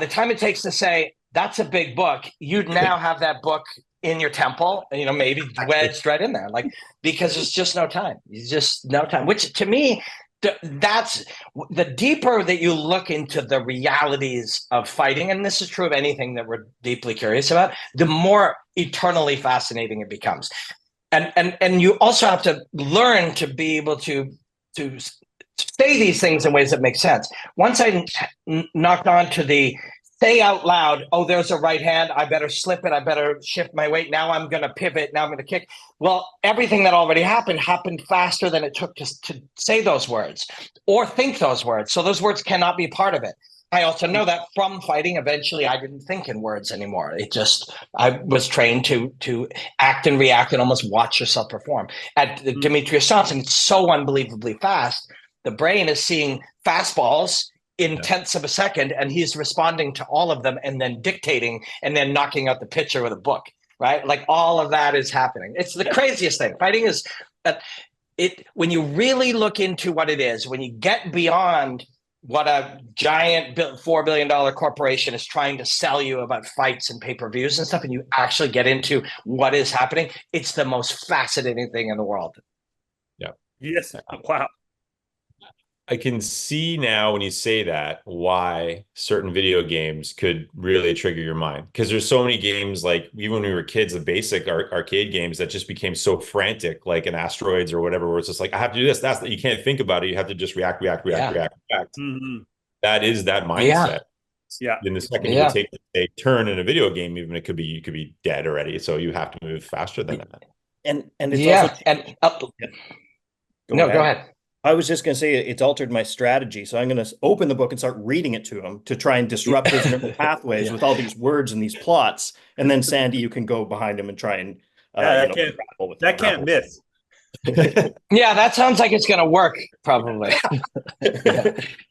time it takes to say That's a big book. You'd now have that book in your temple, maybe wedged right in there, because there's just no time. There's just no time, which to me, that's the deeper that you look into the realities of fighting, and this is true of anything that we're deeply curious about, the more eternally fascinating it becomes. And you also have to learn to be able to say these things in ways that make sense. Once I knocked on to the say out loud, oh, there's a right hand, I better slip it, I better shift my weight, now I'm going to pivot, now I'm going to kick. Well, everything that already happened faster than it took to say those words or think those words. So those words cannot be part of it. I also know that from fighting, eventually I didn't think in words anymore. I was trained to act and react and almost watch yourself perform. At Demetrius Johnson, it's so unbelievably fast. The brain is seeing fastballs in tenths of a second, and he's responding to all of them and then dictating and then knocking out the pitcher with a book, right? Like all of that is happening. It's the craziest thing. Fighting is when you really look into what it is, when you get beyond what a giant $4 billion corporation is trying to sell you about fights and pay-per-views and stuff, and you actually get into what is happening, it's the most fascinating thing in the world. Yeah. Yes. Wow. I can see now when you say that why certain video games could really trigger your mind, because there's so many games, like even when we were kids, the basic arcade games that just became so frantic, like an Asteroids or whatever, where it's just like, I have to do this. That's that. You can't think about it. You have to just react. Mm-hmm. That is that mindset. Yeah. In the second you take a turn in a video game, even you could be dead already. So you have to move faster than that. And it's also go ahead. I was just going to say it's altered my strategy. So I'm going to open the book and start reading it to him to try and disrupt his neural pathways with all these words and these plots. And then Sandy, you can go behind him and try and that can't miss. Yeah, that sounds like it's going to work, probably.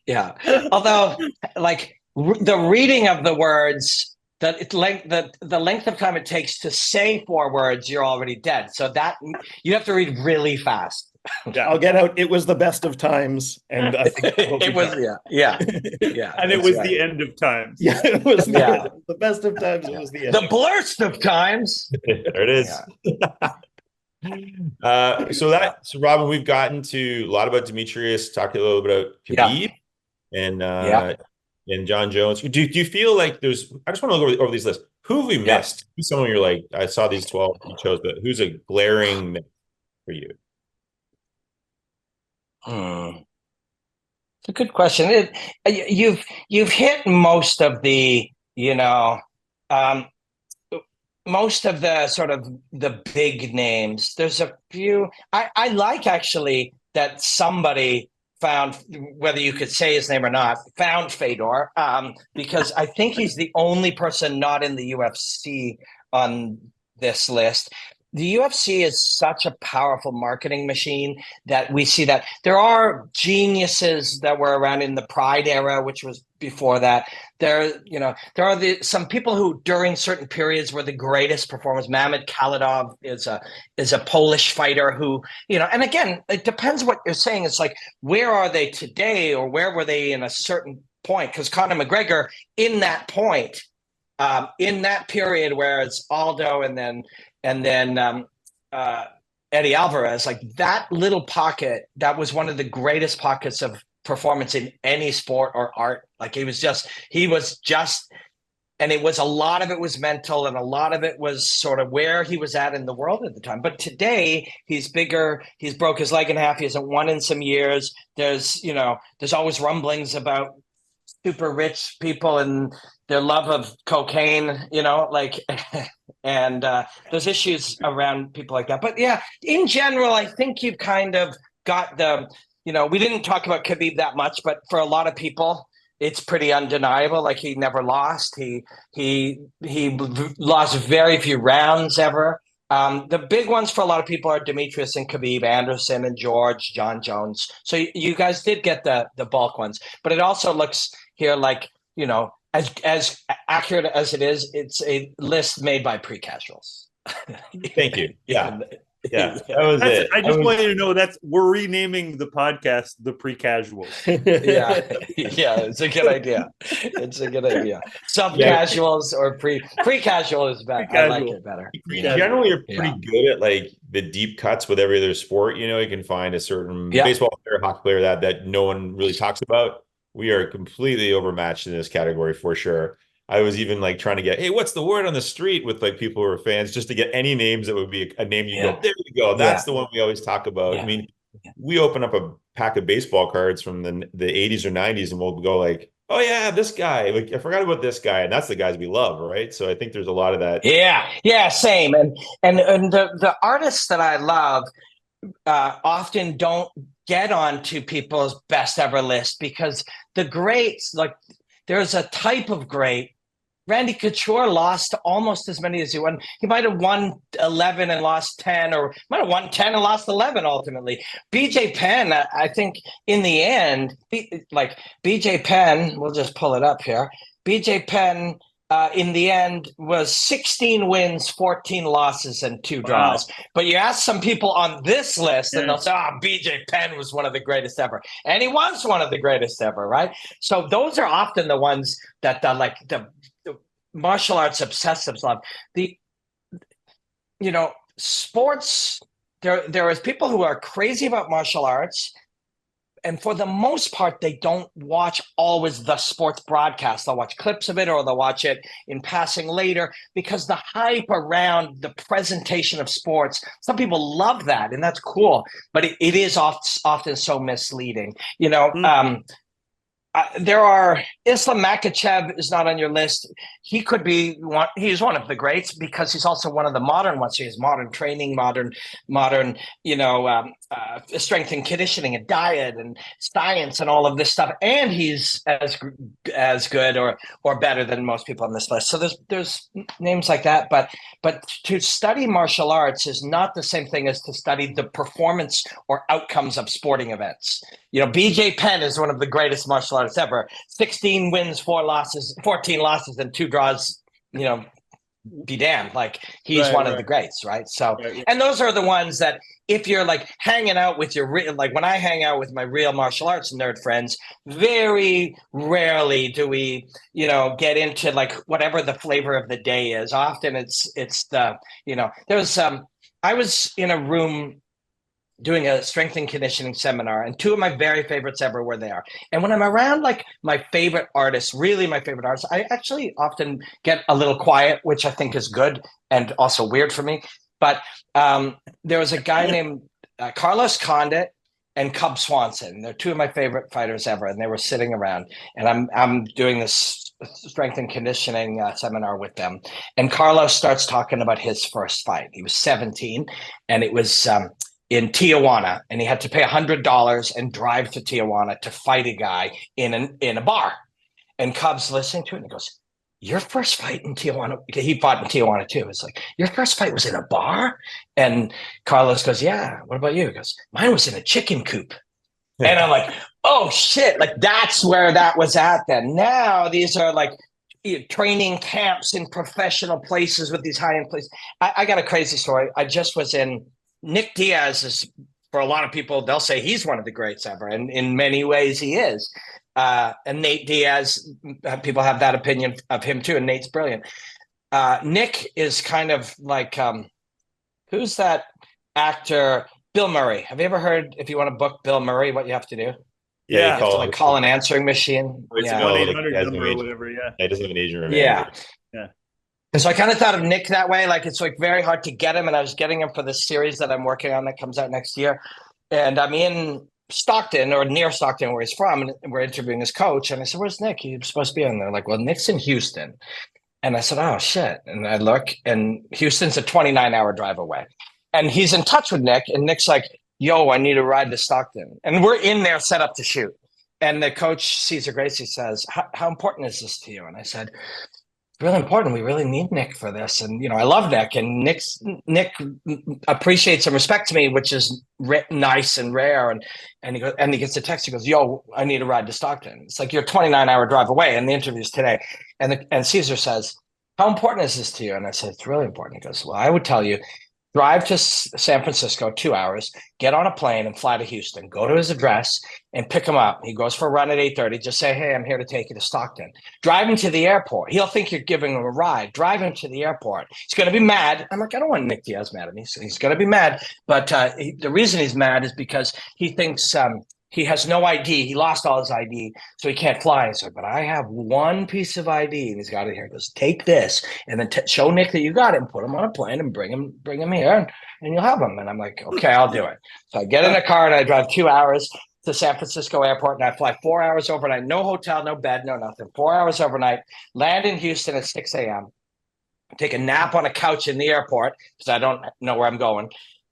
Yeah. Although, like the reading of the words, the length of time it takes to say 4 words, you're already dead. So that you have to read really fast. Yeah. I'll get out. It was the best of times, and I think it was yeah, and it was the end of times. Yeah, it was the best of times. It was the end. The blurst of times. There it is. Yeah. So Robin, we've gotten to a lot about Demetrius, talked a little bit about Khabib, and John Jones. Do you feel like there's? I just want to go over these lists. Who have we missed? Who's someone you're like, I saw these 12 you chose, but who's a glaring miss for you? It's a good question. You've hit most of the most of the sort of the big names. There's a few. I like actually that somebody found, whether you could say his name or not, found Fedor, because I think he's the only person not in the UFC on this list. The UFC is such a powerful marketing machine that we see that there are geniuses that were around in the Pride era, which was before that. There are some people who during certain periods were the greatest performers. Mamed Khalidov is a Polish fighter who, and again, it depends what you're saying. It's like, where are they today, or where were they in a certain point? Because Conor McGregor in that point, in that period where it's Aldo and then Eddie Alvarez, like that little pocket, that was one of the greatest pockets of performance in any sport or art. Like he was just, and it was, a lot of it was mental and a lot of it was sort of where he was at in the world at the time. But today he's bigger. He's broke his leg in half. He hasn't won in some years. There's always rumblings about super rich people and their love of cocaine, and there's issues around people like that. But yeah, in general, I think you've kind of got we didn't talk about Khabib that much, but for a lot of people, it's pretty undeniable. Like he never lost. He lost very few rounds ever. The big ones for a lot of people are Demetrius and Khabib, Anderson and George, John Jones. So you guys did get the bulk ones, but it also looks here like, as accurate as it is, it's a list made by pre-casuals. Thank you. Yeah. Yeah, that was it. I just want you to know we're renaming the podcast the Pre-Casuals. Yeah, it's a good idea. It's a good idea. Sub-casuals or pre-casual is better. I like it better. We generally are pretty good at like the deep cuts with every other sport. You can find a certain baseball player, hockey player that no one really talks about. We are completely overmatched in this category for sure. I was even like trying to get, hey, what's the word on the street with like people who are fans, just to get any names that would be a name you go, there you go. That's the one we always talk about. Yeah. I mean, we open up a pack of baseball cards from the 80s or 90s and we'll go like, oh yeah, this guy, like I forgot about this guy. And that's the guys we love, right? So I think there's a lot of that. Yeah, same. And the artists that I love often don't get onto people's best ever list because the greats, like there's a type of great. Randy Couture lost almost as many as he won. He might have won 11 and lost 10, or might have won 10 and lost 11 ultimately. BJ Penn, I think in the end, like BJ Penn, we'll just pull it up here. BJ Penn in the end was 16 wins, 14 losses, and 2 draws. Wow. But you ask some people on this list and they'll say, BJ Penn was one of the greatest ever. And he was one of the greatest ever, right? So those are often the ones that the martial arts obsessives love. Sports, there is people who are crazy about martial arts, and for the most part, they don't watch always the sports broadcast. They'll watch clips of it or they'll watch it in passing later because the hype around the presentation of sports, some people love that, and that's cool, but it is often so misleading. There are Islam Makhachev is not on your list. He could be one. He's one of the greats because he's also one of the modern ones. He has modern training, modern, strength and conditioning and diet and science and all of this stuff. And he's as good or better than most people on this list. So there's names like that. But to study martial arts is not the same thing as to study the performance or outcomes of sporting events. BJ Penn is one of the greatest martial artists ever. 16 wins, 14 losses, and 2 draws. Be damned. Like he's one of the greats, right? So, and those are the ones that if you're like hanging out with like when I hang out with my real martial arts nerd friends, very rarely do we, get into like whatever the flavor of the day is. Often it's the, there's I was in a room doing a strength and conditioning seminar, and 2 of my very favorites ever were there. And when I'm around like my favorite artists, really my favorite artists, I actually often get a little quiet, which I think is good and also weird for me. But there was a guy named Carlos Condit and Cub Swanson. They're 2 of my favorite fighters ever, and they were sitting around. And I'm doing this strength and conditioning seminar with them. And Carlos starts talking about his first fight. He was 17, and it was in Tijuana, and he had to pay $100 and drive to Tijuana to fight a guy in a bar. And Cub's listening to it and he goes, "Your first fight in Tijuana?" He fought in Tijuana too. It's like, "Your first fight was in a bar?" And Carlos goes, "Yeah. What about you?" He goes, "Mine was in a chicken coop." And I'm like, oh shit, like that's where that was at then. Now these are like training camps in professional places with these high-end places. I got a crazy story. I just was in Nick Diaz is, for a lot of people, they'll say he's one of the greats ever. And in many ways he is. And Nate Diaz, people have that opinion of him too. And Nate's brilliant. Nick is kind of like, who's that actor? Bill Murray. Have you ever heard, if you want to book Bill Murray, what you have to do? Yeah, you have to like call an answering machine. Yeah. 1-800 number or whatever, It doesn't have an agent. Yeah. And so I kind of thought of Nick that way. Like it's like very hard to get him. And I was getting him for this series that I'm working on that comes out next year. And I'm in Stockton or near Stockton where he's from. And we're interviewing his coach. And I said, "Where's Nick? He's supposed to be in there." Like, "Well, Nick's in Houston." And I said, "Oh shit." And I look, and Houston's a 29-hour drive away. And he's in touch with Nick. And Nick's like, "Yo, I need a ride to Stockton." And we're in there set up to shoot. And the coach, Cesar Gracie, says, how important is this to you? And I said, "Really important. We really need Nick for this." And, I love Nick, and Nick appreciates and respects me, which is nice and rare. And he goes, and he gets a text. He goes, "Yo, I need a ride to Stockton." It's like, you're a 29-hour drive away. And the interview's today. And Cesar says, "How important is this to you?" And I said, "It's really important." He goes, "Well, I would tell you, drive to San Francisco, 2 hours, get on a plane and fly to Houston, go to his address and pick him up. He goes for a run at 8:30. Just say, hey, I'm here to take you to Stockton. Drive him to the airport. He'll think you're giving him a ride. Drive him to the airport. He's going to be mad. I'm like, I don't want Nick Diaz mad at me. So he's going to be mad. But the reason he's mad is because he thinks he has no ID. He lost all his ID, so he can't fly. So, but I have one piece of ID, and he's got it here. He goes, take this, and then show Nick that you got it, and put him on a plane, and bring him here, and you'll have him. And I'm like, okay, I'll do it. So I get in a car, and I drive 2 hours to San Francisco airport, and I fly 4 hours overnight. No hotel, no bed, no nothing. 4 hours overnight. Land in Houston at 6 a.m. Take a nap on a couch in the airport because I don't know where I'm going.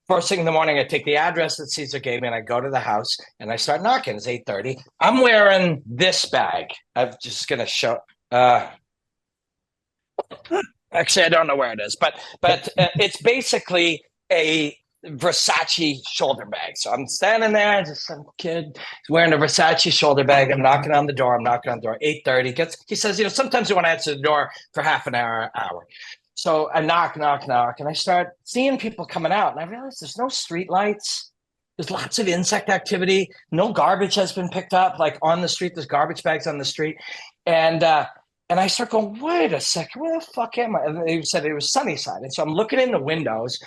First thing in the morning, I take the address that Caesar gave me and I go to the house and I start knocking. It's 8:30. I'm wearing this bag. I'm just going to show. Actually, I don't know where it is, but it's basically a Versace shoulder bag. So I'm standing there, just some kid wearing a Versace shoulder bag. I'm knocking on the door. 8:30. He says, sometimes you want to answer the door for half an hour. So I knock, and I start seeing people coming out, and I realize there's no street lights. There's lots of insect activity. No garbage has been picked up. Like on the street, there's garbage bags on the street, and I start going, wait a second, where the fuck am I? And they said it was Sunnyside, and so I'm looking in the windows,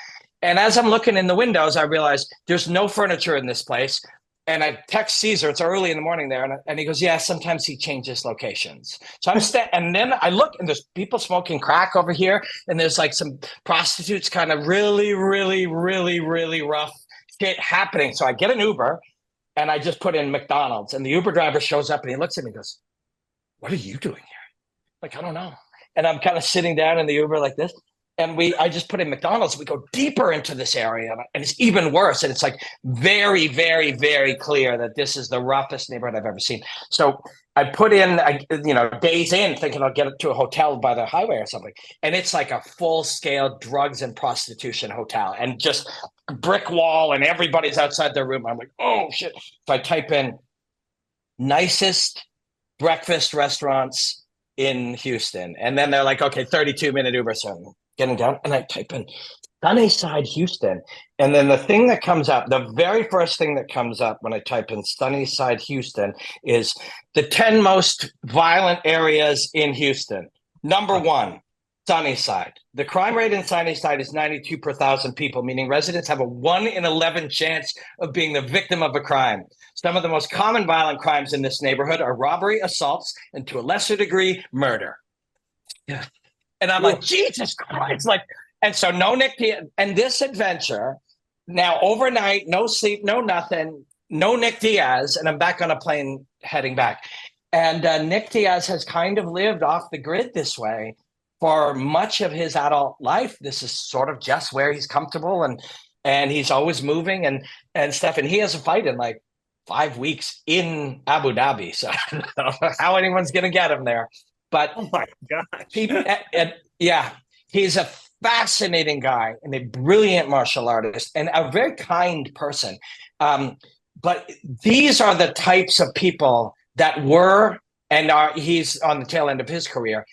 and as I'm looking in the windows, I realize there's no furniture in this place. And I text Caesar, it's early in the morning there, and he goes, yeah, sometimes he changes locations. So I'm and then I look, and there's people smoking crack over here, and there's like some prostitutes kind of really, really, really, really rough shit happening. So I get an Uber, and I just put in McDonald's, and the Uber driver shows up, and he looks at me and goes, what are you doing here? Like, I don't know. And I'm kind of sitting down in the Uber like this. And I just put in McDonald's. We go deeper into this area, and it's even worse. And it's like very, very, very clear that this is the roughest neighborhood I've ever seen. So I put in, days in, thinking I'll get to a hotel by the highway or something. And it's like a full-scale drugs and prostitution hotel, and just brick wall, and everybody's outside their room. I'm like, oh shit! So I type in nicest breakfast restaurants in Houston, and then they're like, okay, 32-minute Uber service. Getting down, and I type in Sunnyside, Houston. And then the thing that comes up, the very first thing that comes up when I type in Sunnyside, Houston, is the 10 most violent areas in Houston. Number 1, Sunnyside. The crime rate in Sunnyside is 92 per 1,000 people, meaning residents have a 1 in 11 chance of being the victim of a crime. Some of the most common violent crimes in this neighborhood are robbery, assaults, and to a lesser degree, murder. Yeah. And I'm like, Jesus Christ. And so no Nick Diaz. And this adventure, now overnight, no sleep, no nothing, no Nick Diaz. And I'm back on a plane heading back. And Nick Diaz has kind of lived off the grid this way for much of his adult life. This is sort of just where he's comfortable, and he's always moving and stuff. And he has a fight in like 5 weeks in Abu Dhabi. So I don't know how anyone's going to get him there. But oh my gosh. He's a fascinating guy and a brilliant martial artist and a very kind person. But these are the types of people that were and are, he's on the tail end of his career.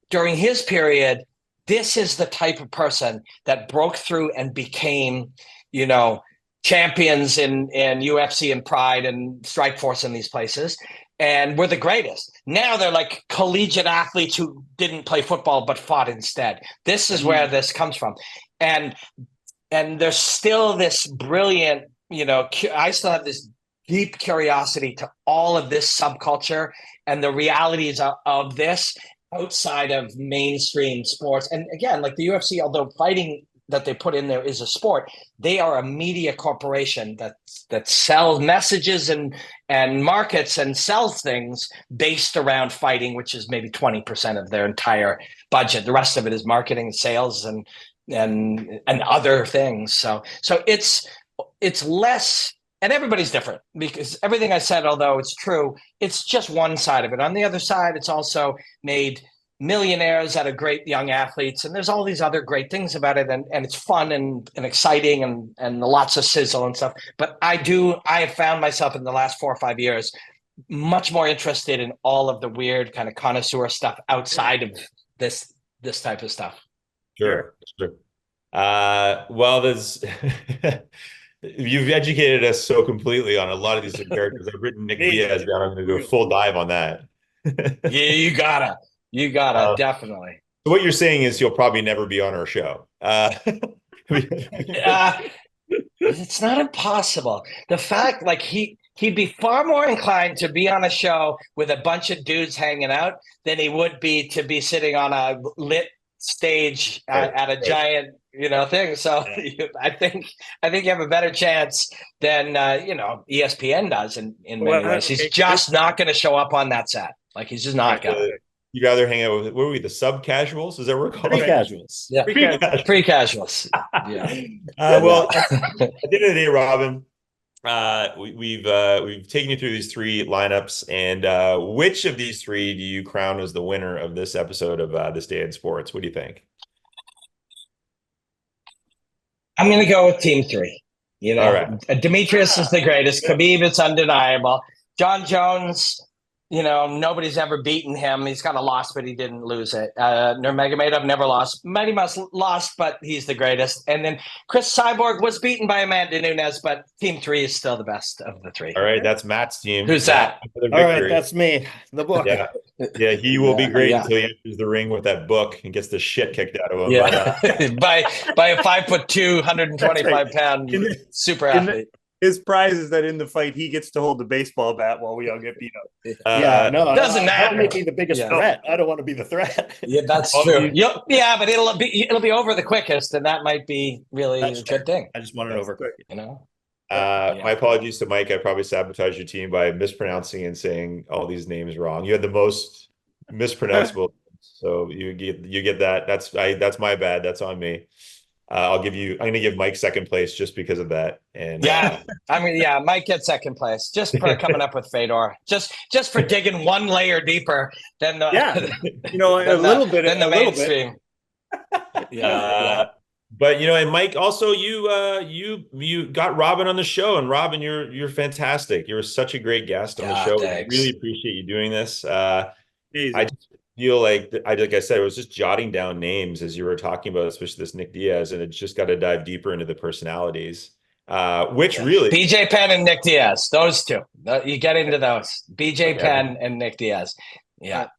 During his period, this is the type of person that broke through and became, champions in UFC and Pride and Strikeforce in these places. And we're the greatest. Now they're like collegiate athletes who didn't play football but fought instead. This is where this comes from. And there's still this brilliant, I still have this deep curiosity to all of this subculture and the realities of this outside of mainstream sports. And again, like the UFC, although fighting that they put in there is a sport, they are a media corporation that sells messages and markets and sells things based around fighting, which is maybe 20% of their entire budget. The rest of it is marketing, sales, and other things. So it's less, and everybody's different, because everything I said, although it's true, it's just one side of it. On the other side, it's also made millionaires out of great young athletes, and there's all these other great things about it, and it's fun and exciting and lots of sizzle and stuff. But I have found myself in the last 4 or 5 years much more interested in all of the weird kind of connoisseur stuff outside of this type of stuff. Sure. Well, there's you've educated us so completely on a lot of these characters. I've written Nick Diaz down. I'm going to do a full dive on that. Yeah, you gotta definitely. So what you're saying is he'll probably never be on our show. It's not impossible. The fact, like he'd be far more inclined to be on a show with a bunch of dudes hanging out than he would be to be sitting on a lit stage at a giant, thing. So I think you have a better chance than ESPN does in many ways. He's just not going to show up on that set. Like he's just not going to. You'd rather hang out with, what are we, the sub-casuals? Is that what we're calling Pre-casuals. Yeah, pre-casuals. Yeah. Well, at the end of the day, Robin, we've taken you through these three lineups, and which of these three do you crown as the winner of this episode of This Day in Sports? What do you think? I'm going to go with Team 3. All right. Demetrius is the greatest. Khabib, it's undeniable. John Jones, nobody's ever beaten him. He's got a loss, but he didn't lose it. Nurmagomedov never lost. Mighty Mouse lost, but he's the greatest. And then Chris Cyborg was beaten by Amanda Nunes, but Team 3 is still the best of the three. All right, that's Matt's team. Who's that? All right, that's me. The book. Yeah, he will be great until he enters the ring with that book and gets the shit kicked out of him. Yeah. by a 5'2", 125-pound super athlete. His prize is that in the fight, he gets to hold the baseball bat while we all get beat up. Doesn't matter. That may be the biggest threat. I don't want to be the threat. Yeah, that's true. Yeah, but it'll be over the quickest, and that might be really a good thing. I just want it over quick. My apologies to Mike. I probably sabotaged your team by mispronouncing and saying all these names wrong. You had the most mispronounceable, so you get that. That's my bad. That's on me. I'm going to give Mike second place just because of that. And Mike gets second place just for coming up with Fedor, just for digging one layer deeper than the the mainstream. But and Mike, also you got Robin on the show, and Robin, you're fantastic. You're such a great guest on the show. Thanks. I really appreciate you doing this. I just feel like I said, I was just jotting down names as you were talking about, especially this Nick Diaz, and it's just got to dive deeper into the personalities. Which really BJ Penn and Nick Diaz, those two. You get into those. BJ Penn and Nick Diaz. Yeah.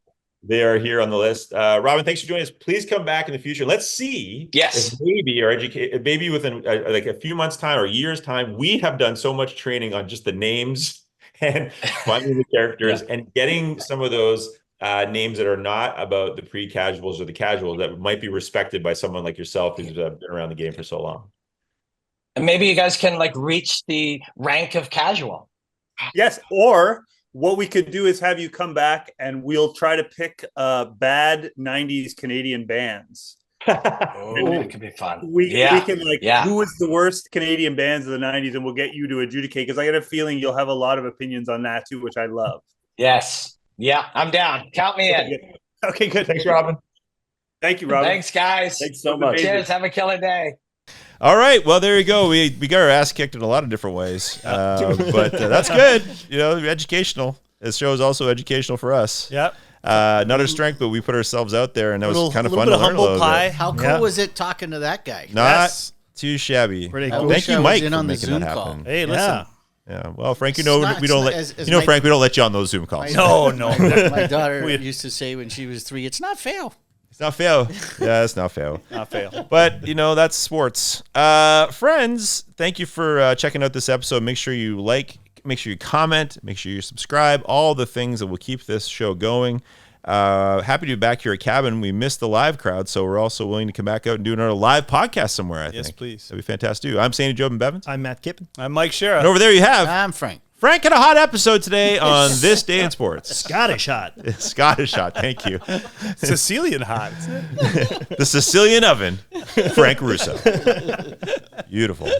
They are here on the list. Robin, thanks for joining us. Please come back in the future. Let's see if maybe within like a few months' time or a year's time, we have done so much training on just the names and finding the characters and getting some of those names that are not about the pre-casuals or the casuals that might be respected by someone like yourself who's been around the game for so long. And maybe you guys can reach the rank of casual. Yes, or what we could do is have you come back and we'll try to pick bad 90s Canadian bands. It could be fun. We can who was the worst Canadian bands of the 90s, and we'll get you to adjudicate, because I get a feeling you'll have a lot of opinions on that too, which I love. Yes. Yeah, I'm down. Count me in. Okay, good. Thanks, Robin. Thank you, Robin. Thanks, guys. Thanks so much. Cheers. Have a killer day. All right. Well, there you go. We got our ass kicked in a lot of different ways, but that's good. Educational. This show is also educational for us. Yep. Not our strength, but we put ourselves out there, and that was kind of fun to learn a little bit. How cool was it talking to that guy? Not too shabby. Pretty cool. Thank you, Mike, in for on the making Zoom that call. happen. Hey, listen. Yeah. Well, Frank, we Frank, we don't let you on those Zoom calls. No. My daughter used to say when she was 3, "It's not fair." It's not fair. Yeah, it's not fair. Not fair. But, that's sports. Friends, thank you for checking out this episode. Make sure you make sure you comment, make sure you subscribe, all the things that will keep this show going. Happy to be back here at Cabin. We missed the live crowd, so we're also willing to come back out and do another live podcast somewhere, I think. Yes, please. That'd be fantastic. I'm Sandy Jobin Bevins. I'm Matt Kippen. I'm Mike Sheriff. And over there you have I'm Frank. Frank had a hot episode today on This Day in Sports. Scottish hot. Scottish hot. Thank you. Sicilian hot. The Sicilian oven. Frank Russo. Beautiful.